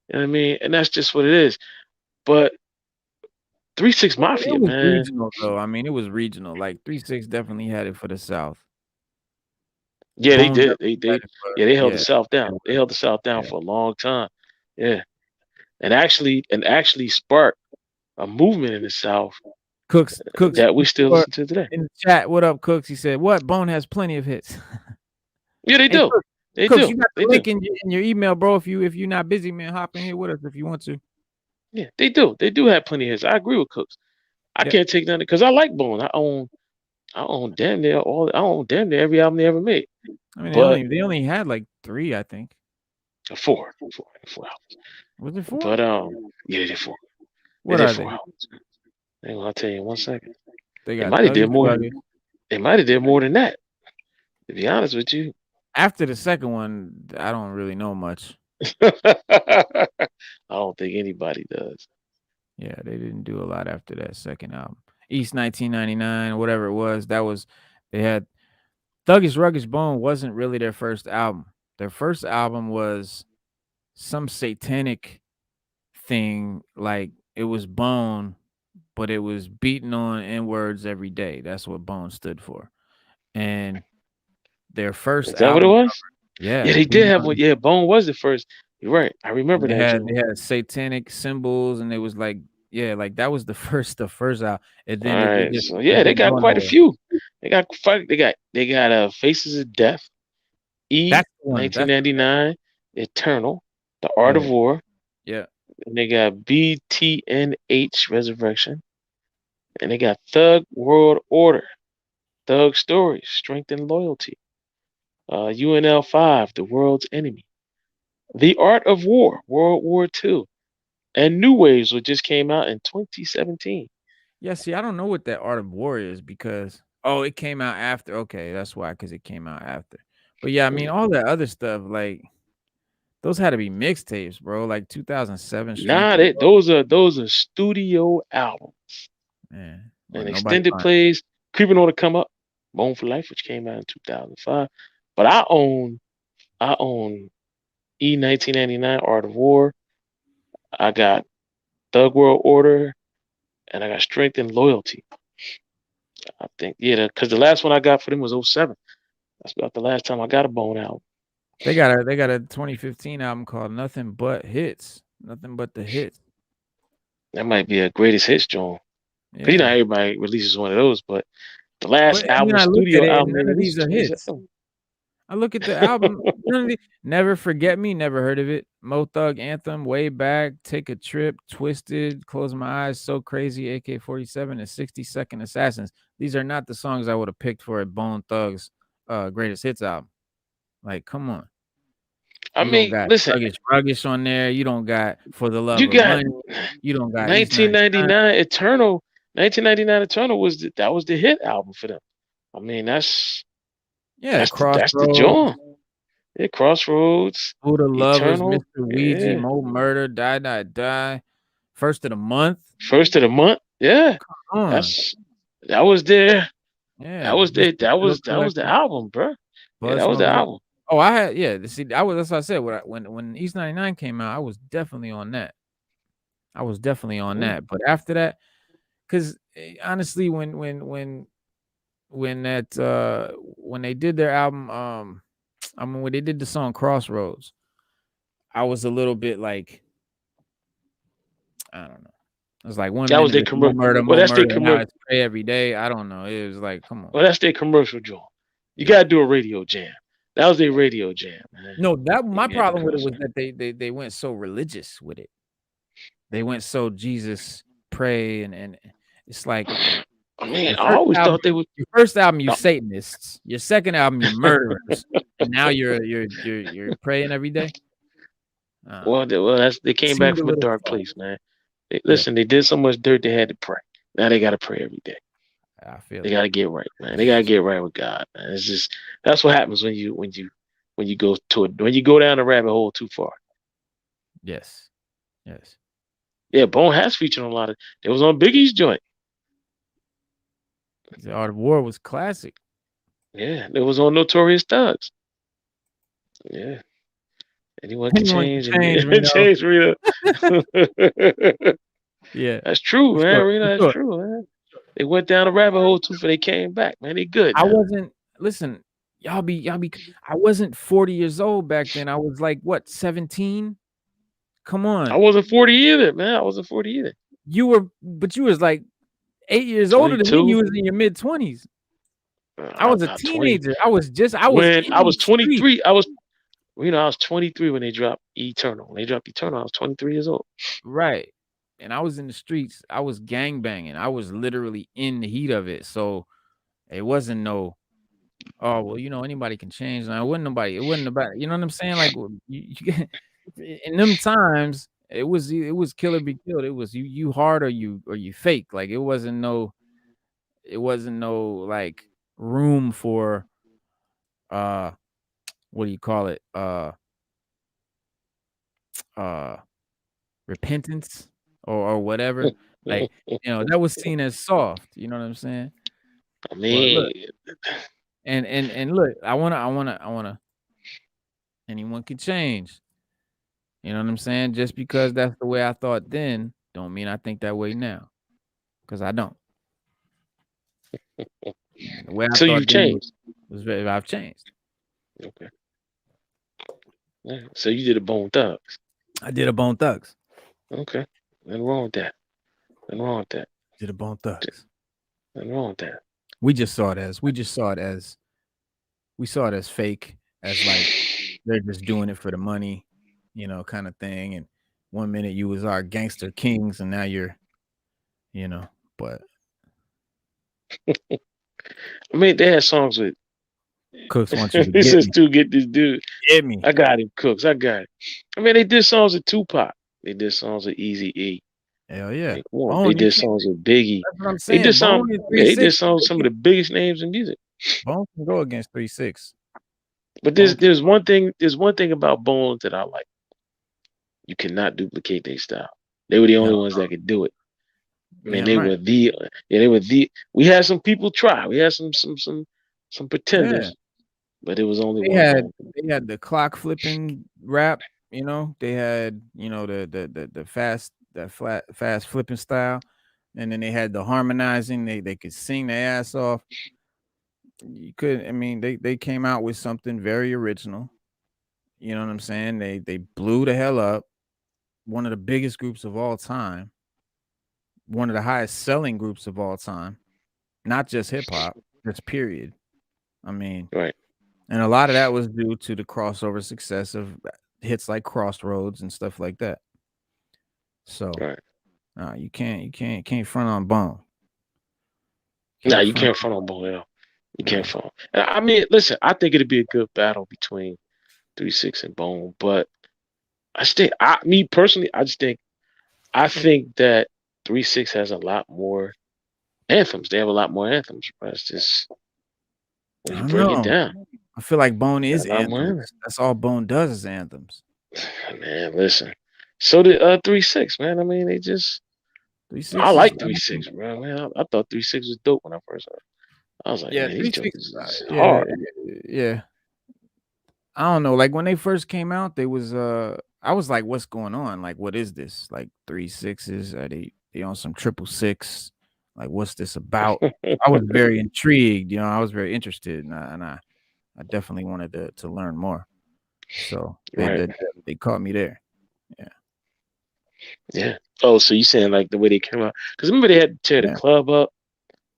You know what I mean? And that's just what it is. But 3 6 Well, it Mafia, was man. regional though. I mean, it was regional. Like 3-6 definitely had it for the South. Yeah, they Bone did. definitely They had they it for, yeah, they held the yeah, South down. They Midwest. held the South down Yeah. for a long time. Yeah. And actually sparked a movement in the South Cooks, that we still what listen to today. in the chat, what up, Cooks? He said, "What? Bone has plenty of hits." Yeah, they Hey, do. They Cooks, do. you got They the do. link in your email, bro. If you're not busy, man, hop in here with us if you want to. Yeah, they do. They do have plenty of hits. I agree with Cooks. I Yep. can't take none because I like Bone. I own damn near every album they ever made. I mean, they But only they only had like 3, I think. four albums. Was it 4? But yeah, they did four. They What did are four they? albums. Hang on, I'll tell you in 1 second. They They got might have Thuggy did more. Thuggy. They might have did more than that. To be honest with you. After the second one, I don't really know much. I don't think anybody does. Yeah, they didn't do a lot after that second album. East 1999, whatever it was, that was they had Thuggish Ruggish Bone wasn't really their first album. Their first album was some satanic thing, like, it was Bone, but it was beating on N words every day. That's what Bone stood for. And their first Is that what it album was? cover, Yeah, yeah, they did beating have one. on, Yeah, Bone was the first. You're right. I and remember that, they Joe. had satanic symbols, and it was like, yeah, like that was the first album, and All then right. So it yeah, they didn't got go quite a nowhere. few. They got Faces of Death, E That's the one. That's the, 1999, Eternal, The Art yeah, of War, yeah. and they got BTNH Resurrection, and they got Thug World Order, Thug Stories, Strength and Loyalty, UNL 5, The World's Enemy, The Art of War, World War II, and New Waves, which just came out in 2017. Yeah, see, I don't know what that Art of War is because, oh, it came out after. Okay, that's why, because it came out after. But yeah, I mean, all that other stuff, like those had to be mixtapes, bro. Like 2007 Strength Nah, and those are studio albums man. Well, and nobody extended buying. plays. Creeping on the Come Up, Bone for Life, which came out in 2005. But I own E 1999 Art of War. I got Thug World Order, and I got Strength and Loyalty. I think yeah, because the last one I got for them was '07. That's about the last time I got a Bone album. They got a 2015 album called Nothing But Hits. Nothing but the hits. That might be a greatest hits joint. Cause Yeah. everybody releases one of those, but the last But I mean, album, I look at studio it and album they none of released these was are hits. 2007. I look at the album, none of the Never Forget Me, never heard of it. Mo Thug Anthem, Way Back, Take a Trip, Twisted, Close My Eyes, So Crazy, AK-47, and 60-Second Assassins. These are not the songs I would have picked for a Bone Thugs greatest hits album. Like, come on. I You don't mean, got listen, Thuggish Ruggish on there. You don't got For the Love you of got Money. You don't got East 99. 1999 Eternal. 1999 Eternal that was the hit album for them. I mean, Yeah, that's the Crossroads, joint. Yeah, Crossroads, Who the Lovers, Eternal. Mr. Ouija, Yeah, Mo Murder, Die Die Die, First of the Month. first of the month. Yeah, Come on. that's that was their Yeah, that was the Mr. that Bill was that was the Collector, album, bro. Yeah, Bud that was the Smoke. album. Oh, I had, yeah. See, that's what I said. When East 99 came out, I was definitely on that. I was definitely on Mm. that. But after that, because honestly, when that when they did their album, I mean when they did the song Crossroads, I was a little bit like, I don't know. It was like one That was minute their it's commercial. Well, more that's their murder, now commercial. it's pray every day. I don't know. It was like, come on. Well, that's their commercial joint. You Yeah. gotta do a radio jam. That was their radio jam, man. No, that You my gotta do problem with it commercial. was that they went so religious with it. They went so Jesus pray, and it's like I mean, your I first always album thought they would. you No, Satanists, your second album you murderers, and now you're praying every day? they It came back seemed a from a little dark soft. place, man. Yeah, Listen, they did so much dirt they had to pray. Now they gotta pray every day. I feel They it. gotta get right, man. They gotta get right with God, man. It's just that's what happens when you go to it when you go down the rabbit hole too far. Yes, yes. Yeah, Bone has featured on a lot of. It was on Biggie's joint. The Art of War was classic. Yeah, it was on Notorious Thugs. Yeah, anyone can Anyone can change and change, Reno. change Rita. Yeah, That's true, for man. sure, Rita, for that's sure. true, man. They went down the rabbit hole too, for they came back, man. They good I now. wasn't listen, y'all be I wasn't 40 years old back then. I was like, what, 17? Come I on. wasn't 40 either, man. I wasn't 40 either. But you was like 8 years older than me. 22. You was in your mid-20s. I was a About 20. teenager. I was When in I the was street. 23, I was 23 when they dropped Eternal. When they dropped Eternal, I was 23 years old. Right. And I was in the streets. I was gang banging. I was literally in the heat of it. So it wasn't no, oh, well, anybody can change. Now, it wasn't about, you know what I'm saying? Like, in them times, it was kill or be killed. It was you hard or you fake. Like, it wasn't no like room for uh what do you call it? Uh repentance or whatever. Like, that was seen as soft. You know what I'm saying? I But look, mean, And look, I wanna anyone can change. You know what I'm saying? Just because that's the way I thought then, don't mean I think that way now. Cause I don't. The way I So thought you've then changed. was very I've changed. Okay. Yeah. So you did a Bone Thugs. I did a Bone Thugs. Okay. Nothing wrong with that. Nothing wrong with that. Did a Bone Thugs. Nothing wrong with that. We saw it as fake, as like they're just doing it for the money, kind of thing. And one minute you was our gangster kings, and now you're, you know, but I mean, they had songs with. Cooks want you to He get says, me, "To get this dude, get me. I got him, Cooks. I got it." I mean, they did songs with Tupac. They did songs with Easy E. Hell I yeah, mean, come on. They Bone. You did can't. songs with Biggie. That's what I'm They did saying. some. Bone and Yeah, three they did six. songs with They some of can, the biggest names in music. Bone can go against 3-6. But Bone. there's one thing. There's one thing about Bones that I like. You cannot duplicate their style. They were the only Hell, ones that could do it. I mean, damn they right. were the. Yeah, they were the. We had some people try. We had some Yeah. pretenders, but it was only They one had Bone. they had the clock flipping rap, they had, the fast flipping style, and then they had the harmonizing, they could sing their ass off. You could I mean, they came out with something very original, you know what I'm saying? They blew the hell up, one of the biggest groups of all time, one of the highest selling groups of all time, not just hip hop, just period. I mean, Right. and a lot of that was due to the crossover success of hits like Crossroads and stuff like that. So, Right. you can't front on Bone. Nah, Can't you front can't front on Bone L. You can't nah. front. I mean, listen. I think it'd be a good battle between 3-6 and Bone, but me personally, I think that 3-6 has a lot more anthems. They have a lot more anthems. But it's just when I you don't break it know. down, I feel like Bone got is a lot more anthems. anthems. That's all Bone does is anthems. Man, listen. So did 3-6, man. I mean, they just Three I six is like 3-6, bro. Man, I thought 3-6 was dope when I first heard it. I was like, yeah, man, these 3-6, jokers is yeah, hard. yeah. I don't know, like, when they first came out, they was, I was like, "What's going on? Like, what is this? Like, 3 sixes? Are they on some triple six? Like, what's this about?" I was very intrigued, I was very interested, and I definitely wanted to learn more. So, Right. they caught me there. Yeah. Yeah. Oh, so you saying like the way they came out? Because remember they had to tear the Yeah. club up.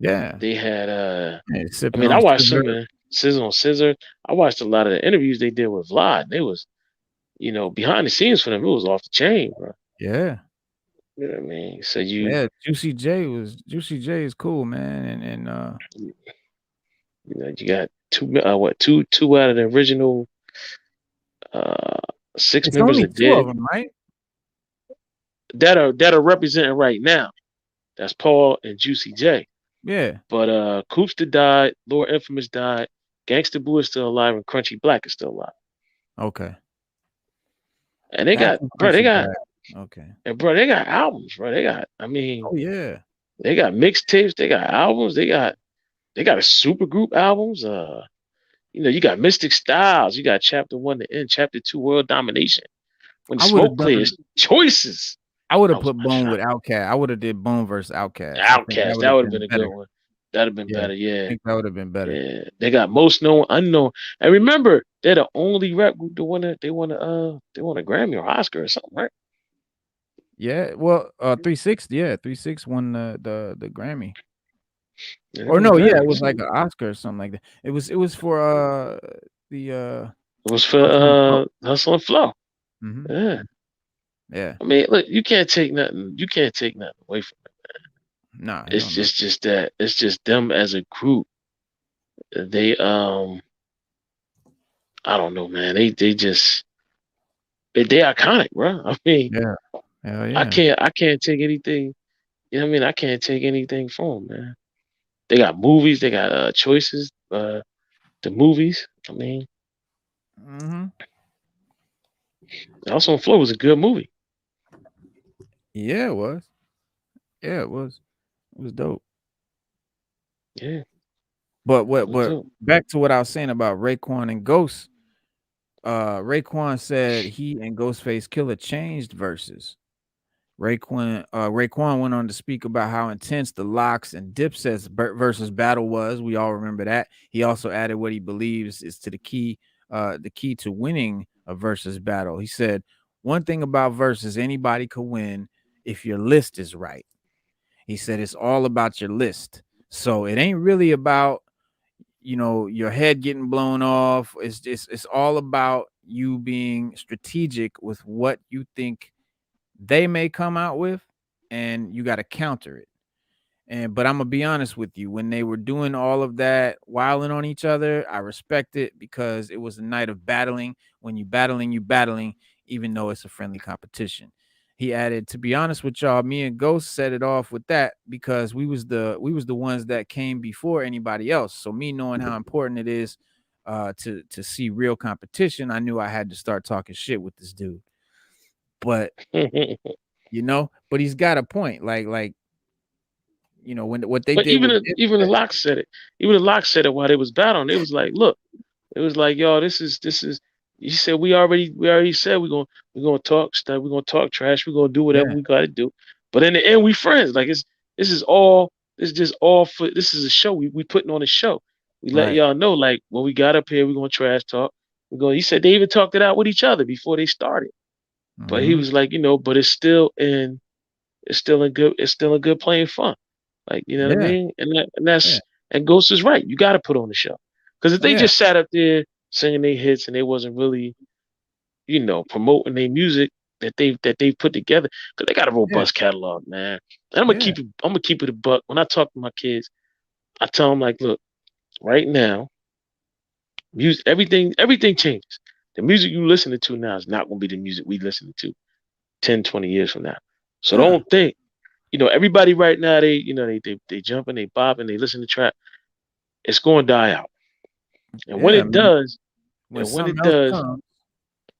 Yeah. They had Yeah, I sipping mean, I on watched some scissor. of the Scissor on Scissor. I watched a lot of the interviews they did with Vlad. They was, behind the scenes for them, it was off the chain, bro. Yeah. You know what I mean? So Yeah, Juicy J is cool, man, and you got two out of the original uh six it's members only are 2 of dead them, right? that are representing right now. That's Paul and Juicy J. Yeah. But Koopster died, Lord Infamous died, Gangsta Boo is still alive, and Crunchy Black is still alive. Okay. And they Back got, from bro, they Crunchy got, Black. Okay. and bro, they got albums, bro. I mean, Oh, yeah. they got mixtapes, they got albums, they got a super group albums. You got Mystic Styles, you got Chapter One to End, Chapter Two World Domination. When the I would've smoke done clears, choices. I would That have was put my Bone shot. with Outkast. I would have did Bone versus Outkast. I think that Outcast, would that have would have been been a good better. one. That'd have been Yeah, better, I yeah. think that would have been better. Yeah. They got most known, unknown. And remember, they're the only rap group to won a Grammy or Oscar or something, right? Yeah, well, 3-6, yeah, 3-6 won the Grammy. Yeah, they Or won a no, yeah, it Grammy. was like an Oscar or something like that. It was for, the, It was for Hustle and Flow. Hustle and Flow. Mhm. Yeah. Yeah. I mean, look, you can't take nothing. You can't take nothing away from it. Nah, hell It's no. just that it's just them as a group. They I don't know, man. They just they iconic, bro. I mean, Yeah. Hell I yeah. can't I can't take anything. You know what I mean? I can't take anything from them, man. They got movies. They got choices. The movies. I mean, Mhm. House on Floor was a good movie. Yeah, it was. Yeah, it was. It was dope. Yeah. But So, back to what I was saying about Raekwon and Ghost. Raekwon said he and Ghostface Killah changed verses. Raekwon went on to speak about how intense the Locks and Dipset's versus battle was. We all remember that. He also added what he believes is to the key to winning a versus battle. He said, "One thing about versus, anybody could win if your list is right." He said it's all about your list. So it ain't really about your head getting blown off. It's all about you being strategic with what you think they may come out with, and you got to counter it. But I'm gonna be honest with you, when they were doing all of that, wilding on each other, I respect it because it was a night of battling. When you battling, even though it's a friendly competition. He added, to be honest with y'all, me and Ghost set it off with that because we was the ones that came before anybody else. So me knowing how important it is to see real competition, I knew I had to start talking shit with this dude. But but but he's got a point. Like when what they did with even the Dipset. Lock said it. Even the Lock said it while they was battling. It was like, look, it was like, yo, this is. You said we already said we're gonna talk stuff. We're gonna talk trash. We're gonna do whatever Yeah, we gotta do. But in the end, we friends. Like this is all. This is just all for. This is a show. We putting on a show. We let right. y'all know, like, when we got up here, we're gonna trash talk. We're going. He said they even talked it out with each other before they started. But he Mhm. was like, but it's still in good playing fun. Like, you know what I Yeah, mean? yeah. And Ghost is right. You got to put on the show. Because if Oh, they yeah, just sat up there singing their hits and they wasn't really, promoting their music that they put together, because they got a yeah, robust catalog, man. And yeah, I'm gonna keep it a buck. When I talk to my kids, I tell them, like, look, right now, music, everything changes. The music you listening to now is not gonna be the music we listening to 10, 20 years from now. So nah, don't think, everybody right now, they jumping, they bopping, they listen to trap. It's going to die out. And when yeah, I it mean, does, when and when it something else does, comes,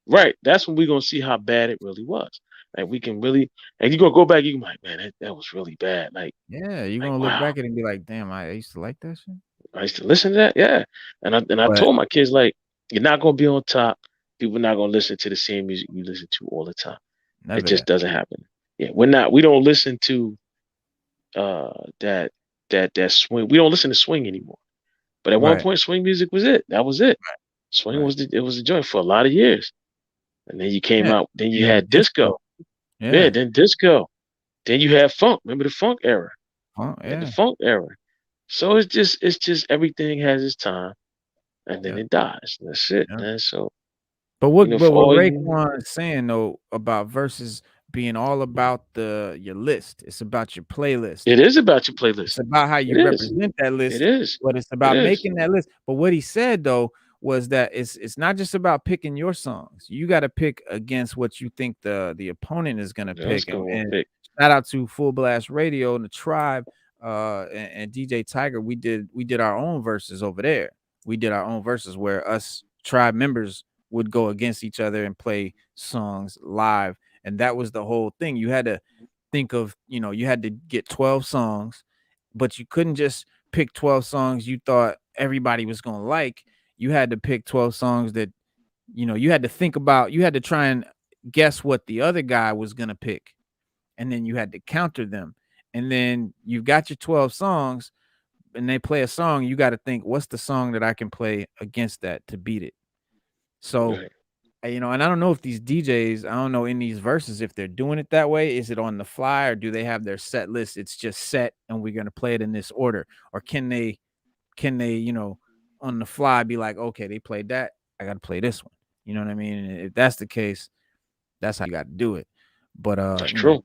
right, that's when we're gonna see how bad it really was. Like, we can really, and you're gonna go back, you can be like, man, that was really bad. yeah, you're Like, gonna look wow, back at it and be like, "Damn, I used to like that shit." I used to listen to that, yeah. And I But told my kids, like, you're not gonna be on top. People are not gonna listen to the same music you listen to all the time. It never just that. doesn't happen. Yeah, we don't listen to uh that that swing. We don't listen to swing anymore. But at one Right, point, swing music was it. That was it. Swing right. was the joint for a lot of years. And then you came Yeah, out. Then you you had had disco. disco. Yeah, Yeah. then disco. Then you had funk. Remember the funk era? Huh, You had the yeah, funk era. So it's just everything has its time, and then yeah, it dies. And that's it, yeah. man. So, But for what all you, Raekwon is saying though about versus being all about your list, it's about your playlist. it is about your It's playlist. about how It you is. represent that It list, is. but it's It about is. making that list. But what he said though was that it's not just about picking your songs. You got to pick against what you think the opponent is gonna Let's pick. And, go on and pick. shout out to Full Blast Radio and the Tribe, and DJ Tiger. We did our own verses over there. We did our own verses where us Tribe members would go against each other and play songs live, and that was the whole thing. You had to think of, you had to get 12 songs, but you couldn't just pick 12 songs you thought everybody was going to like. You had to pick 12 songs that, you had to think about, you had to try and guess what the other guy was going to pick. And then you had to counter them. And then you've got your 12 songs and they play a song. You got to think, what's the song that I can play against that to beat it? So, Right. and I don't know if these DJs, I don't know in these verses if they're doing it that way. Is it on the fly or do they have their set list? It's just set and we're gonna play it in this order. Or can they, on the fly be like, okay, they played that, I gotta play this one. You know what I mean? And if that's the case, that's how you got to do it. But That's true.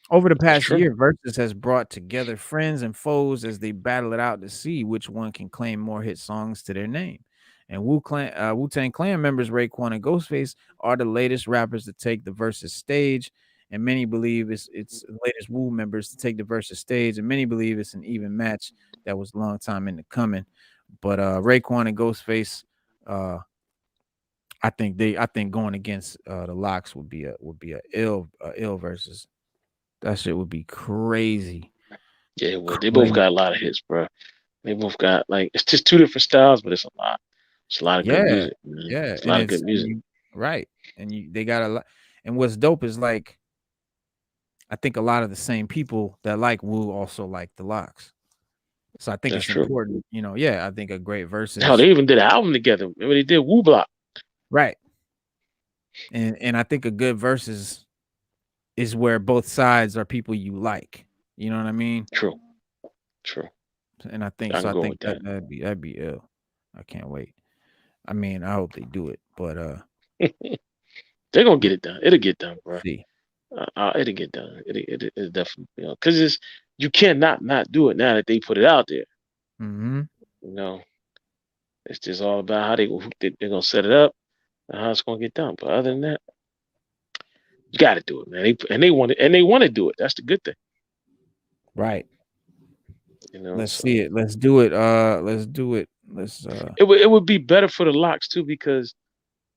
over the That's past true. year, Versus has brought together friends and foes as they battle it out to see which one can claim more hit songs to their name. And Wu Tang Clan members Raekwon and Ghostface are the latest rappers to take the Versus stage, and many believe it's the latest Wu members to take the Versus stage, and many believe it's an even match that was a long time in the coming. But Raekwon and Ghostface, uh, I think going against the Locks would be a ill versus. That shit would be crazy. Yeah, well, they both Crazy. got a lot of hits, bro. They both got like it's just two different styles, but it's a lot. It's a lot of good Yeah, music, man. yeah, It's a and lot of good and music. you right, and they got a lot, and what's dope is, like, I think a lot of the same people that like Wu also like the Locks. So I think That's it's true. important, yeah, I think a great Hell, versus. they even did an album together. Remember they did Woo Block. Right, and I think a good versus is where both sides are people you like, you know what I mean? True, true. And I think I so can I go think with that. that'd be ill. I can't wait. I mean, I hope they do it, but, They're gonna get it done. It'll get done, bro. see. It'll get done. It definitely, because it's you cannot not do it now that they put it out there. Mhm. You know, it's just all about how they're gonna set it up and how it's gonna get done. But other than that, you got to do it, man. They want to do it. That's the good thing, Right. Let's see So it. Let's do it. Let's do it. Let's it would be better for the Locks too because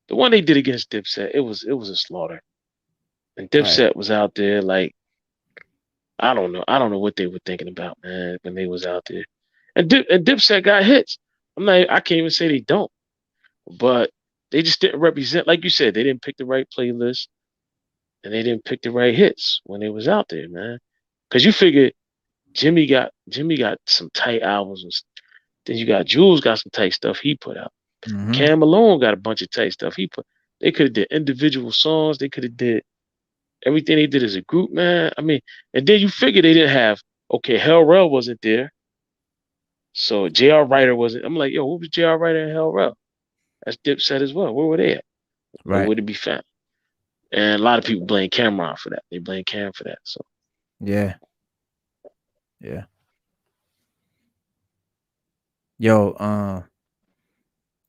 the one they did against Dipset, it was a slaughter, and right. Dipset was out there like I don't know what they were thinking about, man, when they was out there, and Dipset got hits. I can't even say they don't, but they just didn't represent, like you said, they didn't pick the right playlist and they didn't pick the right hits when they was out there, man. Because you figure Jimmy got some tight albums, and then you got Jules got some tight stuff he put out. Mhm. Cam Malone got a bunch of tight stuff he put. They could have did individual songs. They could have did everything they did as a group, man. I mean, and then you figure they didn't have okay, Hell Rell wasn't there, so J.R. Writer wasn't. I'm like, yo, who was J.R. Writer and Hell Rell? That's Dipset as well. Where were they at? Right. Nowhere to be found. And a lot of people blame Cameron for that. They blame Cam for that. So Yeah. Yeah. Yo,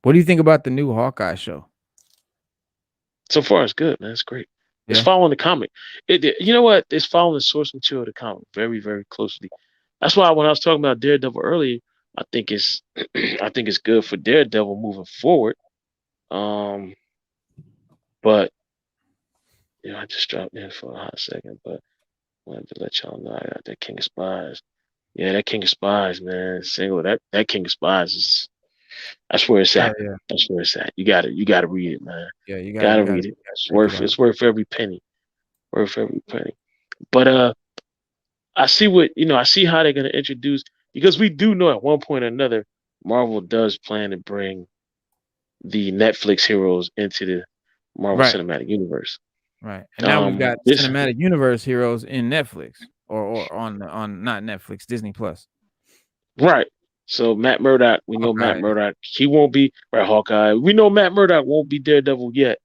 what do you think about the new Hawkeye show? so far it's good, man. It's great. It's Yeah. following the comic. You know what? It's following the source material of the comic very, very closely. That's why when I was talking about Daredevil earlier, I think it's I think it's good for Daredevil moving forward. Um, but I just dropped in for a hot second, but I wanted to let y'all know I got that King of Spies. Yeah, that King of Spies, man. Single that King of Spies is that's where it's Hell at. yeah. That's where it's at. You gotta read it, man. Yeah, Gotta read it. you gotta check it out. It's worth every penny. Worth every penny. But I see how they're gonna introduce because we do know at one point or another, Marvel does plan to bring the Netflix heroes into the Marvel Right. Cinematic Universe. Right. And now we've got This cinematic universe heroes in Netflix or on not Netflix, Disney Plus. right. So Matt Murdock, we know Matt Hawkeye. Murdock. He won't be right. Hawkeye. We know Matt Murdock won't be Daredevil yet,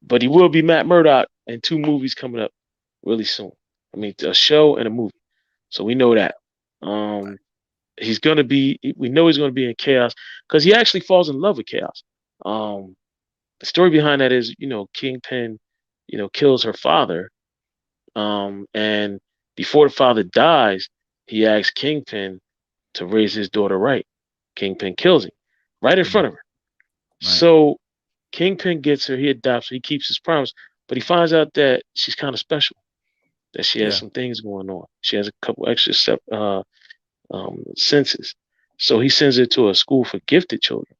but he will be Matt Murdock in two movies coming up really soon. I mean, a show and a movie. So we know that. Um, he's gonna be. We know he's gonna be in Chaos because he actually falls in love with Chaos. Um, the story behind that is, Kingpin, kills her father. And before the father dies, he asks Kingpin to raise his daughter right. Kingpin kills him right in Mhm. front of her. Right. So Kingpin gets her, he adopts her, he keeps his promise, but he finds out that she's kind of special, that she has Yeah. some things going on. She has a couple extra senses. So he sends her to a school for gifted children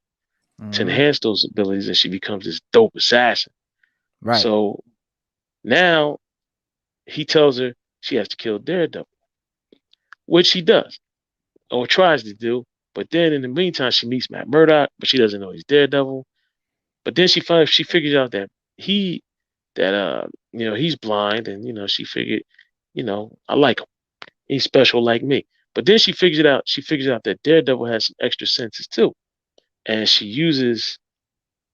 to Mhm. enhance those abilities, and she becomes this dope assassin. Right. So now he tells her she has to kill Daredevil, which she does or tries to do. But then in the meantime, she meets Matt Murdock, but she doesn't know he's Daredevil. But then she figures out that he that he's blind, and she figured, I like him. He's special like me. But then she figures out that Daredevil has some extra senses too. And she uses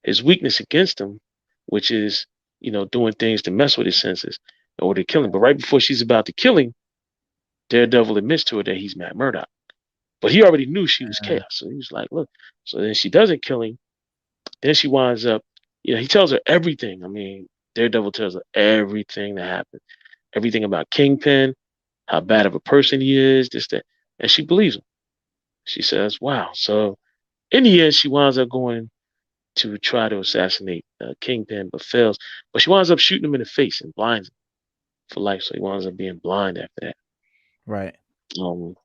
his weakness against him, which is, doing things to mess with his senses in order to kill him. But right before she's about to kill him, Daredevil admits to her that he's Matt Murdock. But he already knew she was Uh, Chaos. So he was like, look. So then she doesn't kill him. Then she winds up, he tells her everything. I mean, Daredevil tells her everything that happened. Everything about Kingpin, how bad of a person he is, this, that. And she believes him. She says, wow. So in the end, she winds up going to try to assassinate Kingpin, but fails. But she winds up shooting him in the face and blinds him for life. So he winds up being blind after that. right.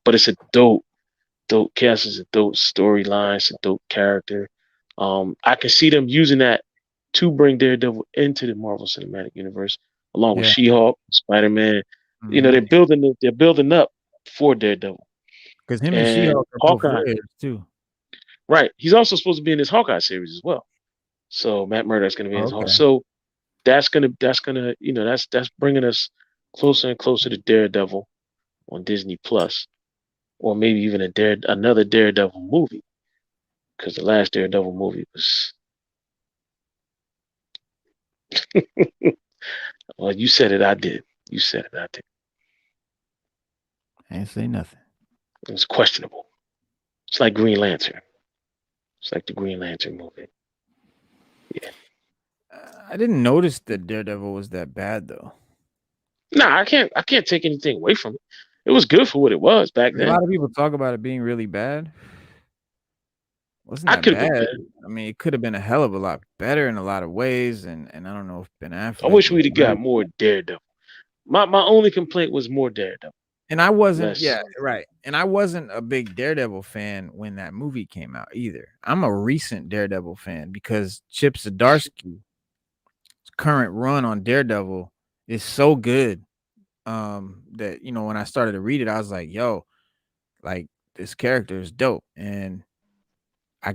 But it's a dope. dope casts a dope storylines, a dope character. I can see them using that to bring Daredevil into the Marvel Cinematic Universe, along with Yeah. She-Hulk, Spider-Man. You know, Mhm. they're building up for Daredevil 'Cause him and and She-Hulk are both Hawkeye. lawyers too. Right, he's also supposed to be in this Hawkeye series as well. So Matt Murdock's going to be in Oh, his Hawkeye. okay. So that's gonna that's bringing us closer and closer to Daredevil on Disney Plus, or maybe even another Daredevil movie, because the last Daredevil movie was, well, you said it, I did. You said it, I did. I ain't say nothing. It was questionable. It's like Green Lantern. It's like the Green Lantern movie. Yeah. I didn't notice that Daredevil was that bad though. Nah, I can't take anything away from it. It was good for what it was back A then. lot of people talk about it being really bad. Wasn't I that could have been bad. better. I mean, it could have been a hell of a lot better in a lot of ways, and I don't know if Ben I Affleck wish was we'd have got right. more Daredevil. My only complaint was more Daredevil. And I wasn't, Less. yeah, right. And I wasn't a big Daredevil fan when that movie came out either. I'm a recent Daredevil fan because Chip Zdarsky's current run on Daredevil is so good. That when I started to read it, I was like, yo, like this character is dope. And I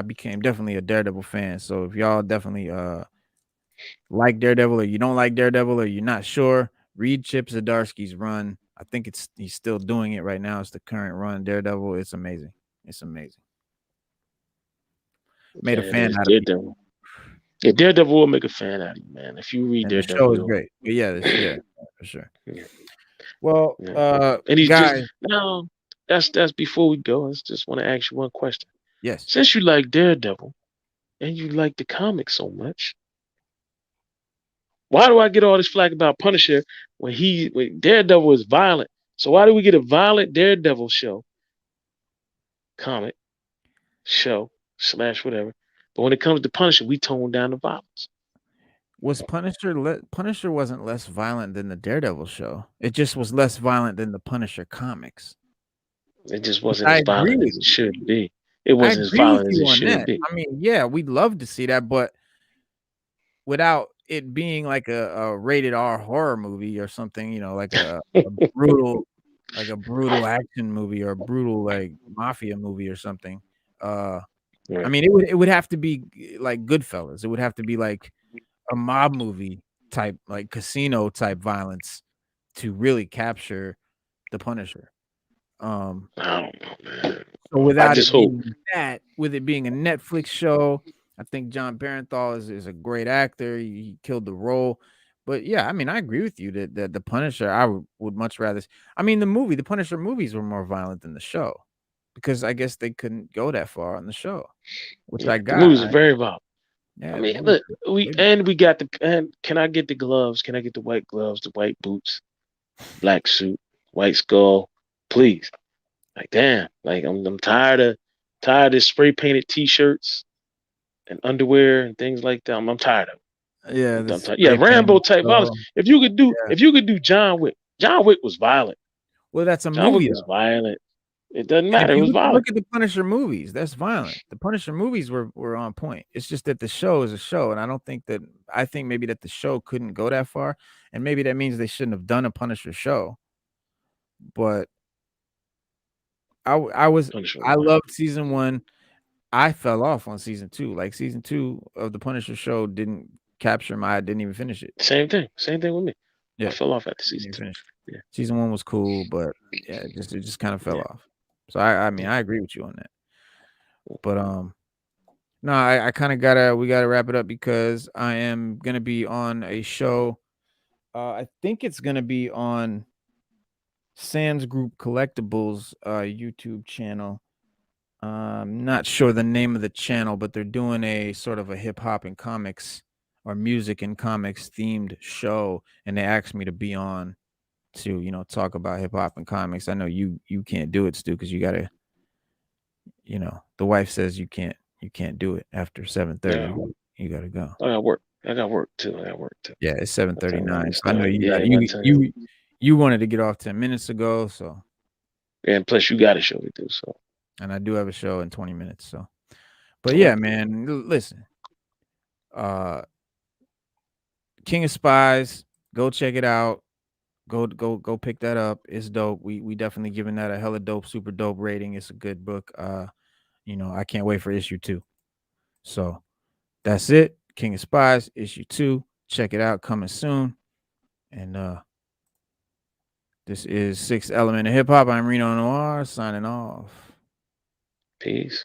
became definitely a Daredevil fan. So if y'all definitely like Daredevil or you don't like Daredevil or you're not sure, read Chip Zdarsky's run. I think he's still doing it right now. It's the current run Daredevil. It's amazing. It's amazing. Made a Yeah, it fan is out of me. Daredevil. Yeah, Daredevil will make a fan out of you, man. If you read And the Daredevil, show is you'll. great. But yeah, yeah, for sure. Yeah, Well, yeah. And he's just guys, now. That's before we go. I just want to ask you one question. yes. Since you like Daredevil and you like the comic so much, why do I get all this flack about Punisher when Daredevil is violent? So why do we get a violent Daredevil comic show slash whatever? But when it comes to Punisher, we tone down the violence. Was Punisher wasn't less violent than the Daredevil show. It just was less violent than the Punisher comics. It just Which wasn't I as agree violent with as it you. should be. It I wasn't as agree with violent as you it on should that. be. I mean, yeah, we'd love to see that, but without it being like a rated R horror movie or something, like a brutal action movie or a brutal, like, mafia movie or something. I Right. mean, it would have to be like Goodfellas. It would have to be like a mob movie type, like casino type violence to really capture the Punisher. Um I don't know, man. So I without just it hope. being that, with it being a Netflix show, I think John Barenthal is a great actor. He killed the role. But yeah, I mean, I agree with you that the Punisher, I would much rather. I mean, the Punisher movies were more violent than the show because I guess they couldn't go that far on the show, which Yeah, I the got. movies are very violent. I Yeah, the mean, movies look, were we way and we got the and can I get the gloves? Can I get the white gloves, the white boots, black suit, white skull, please? Like damn, like I'm tired of this spray painted T-shirts and underwear and things like that. I'm tired of it. yeah, the I'm tired. Yeah, spray Rambo paint. type violence. So yeah. If you could do John Wick, John Wick was violent. Well, that's a John Wick movie was though. violent. It doesn't And if matter. It you was violent. look at the Punisher movies, that's violent. The Punisher movies were on point. It's just that the show is a show, and I think maybe that the show couldn't go that far, and maybe that means they shouldn't have done a Punisher show. But I was Punisher was I violent. loved season 1. I fell off on season 2. Like season 2 of the Punisher show didn't capture my I didn't even finish it. Same thing. Same thing with me. I Yeah, fell off after didn't season even two. finish it. Yeah. Season 1 was cool, but yeah, it just kind of fell Yeah. off. So I mean, Yeah. I agree with you on that. But no, I kind of we gotta wrap it up because I am gonna be on a show. I think it's gonna be on Sands Group Collectibles YouTube channel. Not sure the name of the channel, but they're doing a sort of a hip hop and comics or music and comics themed show, and they asked me to be on to talk about hip hop and comics. I know you can't do it, Stu, because you gotta the wife says you can't do it after 7:30. Yeah. You gotta go. I got work. I got work too. I got work too. Yeah, it's By the time I 7:39. get So I know started. you got Yeah, by the time. you wanted to get off 10 minutes ago, so And plus, you got a show to do. So, and I do have a show in 20 minutes. So, but all yeah, right, man, listen, uh, King of Spies, go check it out. Go pick that up. It's dope. We definitely giving that a hella dope, super dope rating. It's a good book. I can't wait for issue 2. So that's it. King of Spies, issue 2. Check it out, coming soon. And this is Sixth Element of Hip Hop. I'm Reno Noir signing off. peace.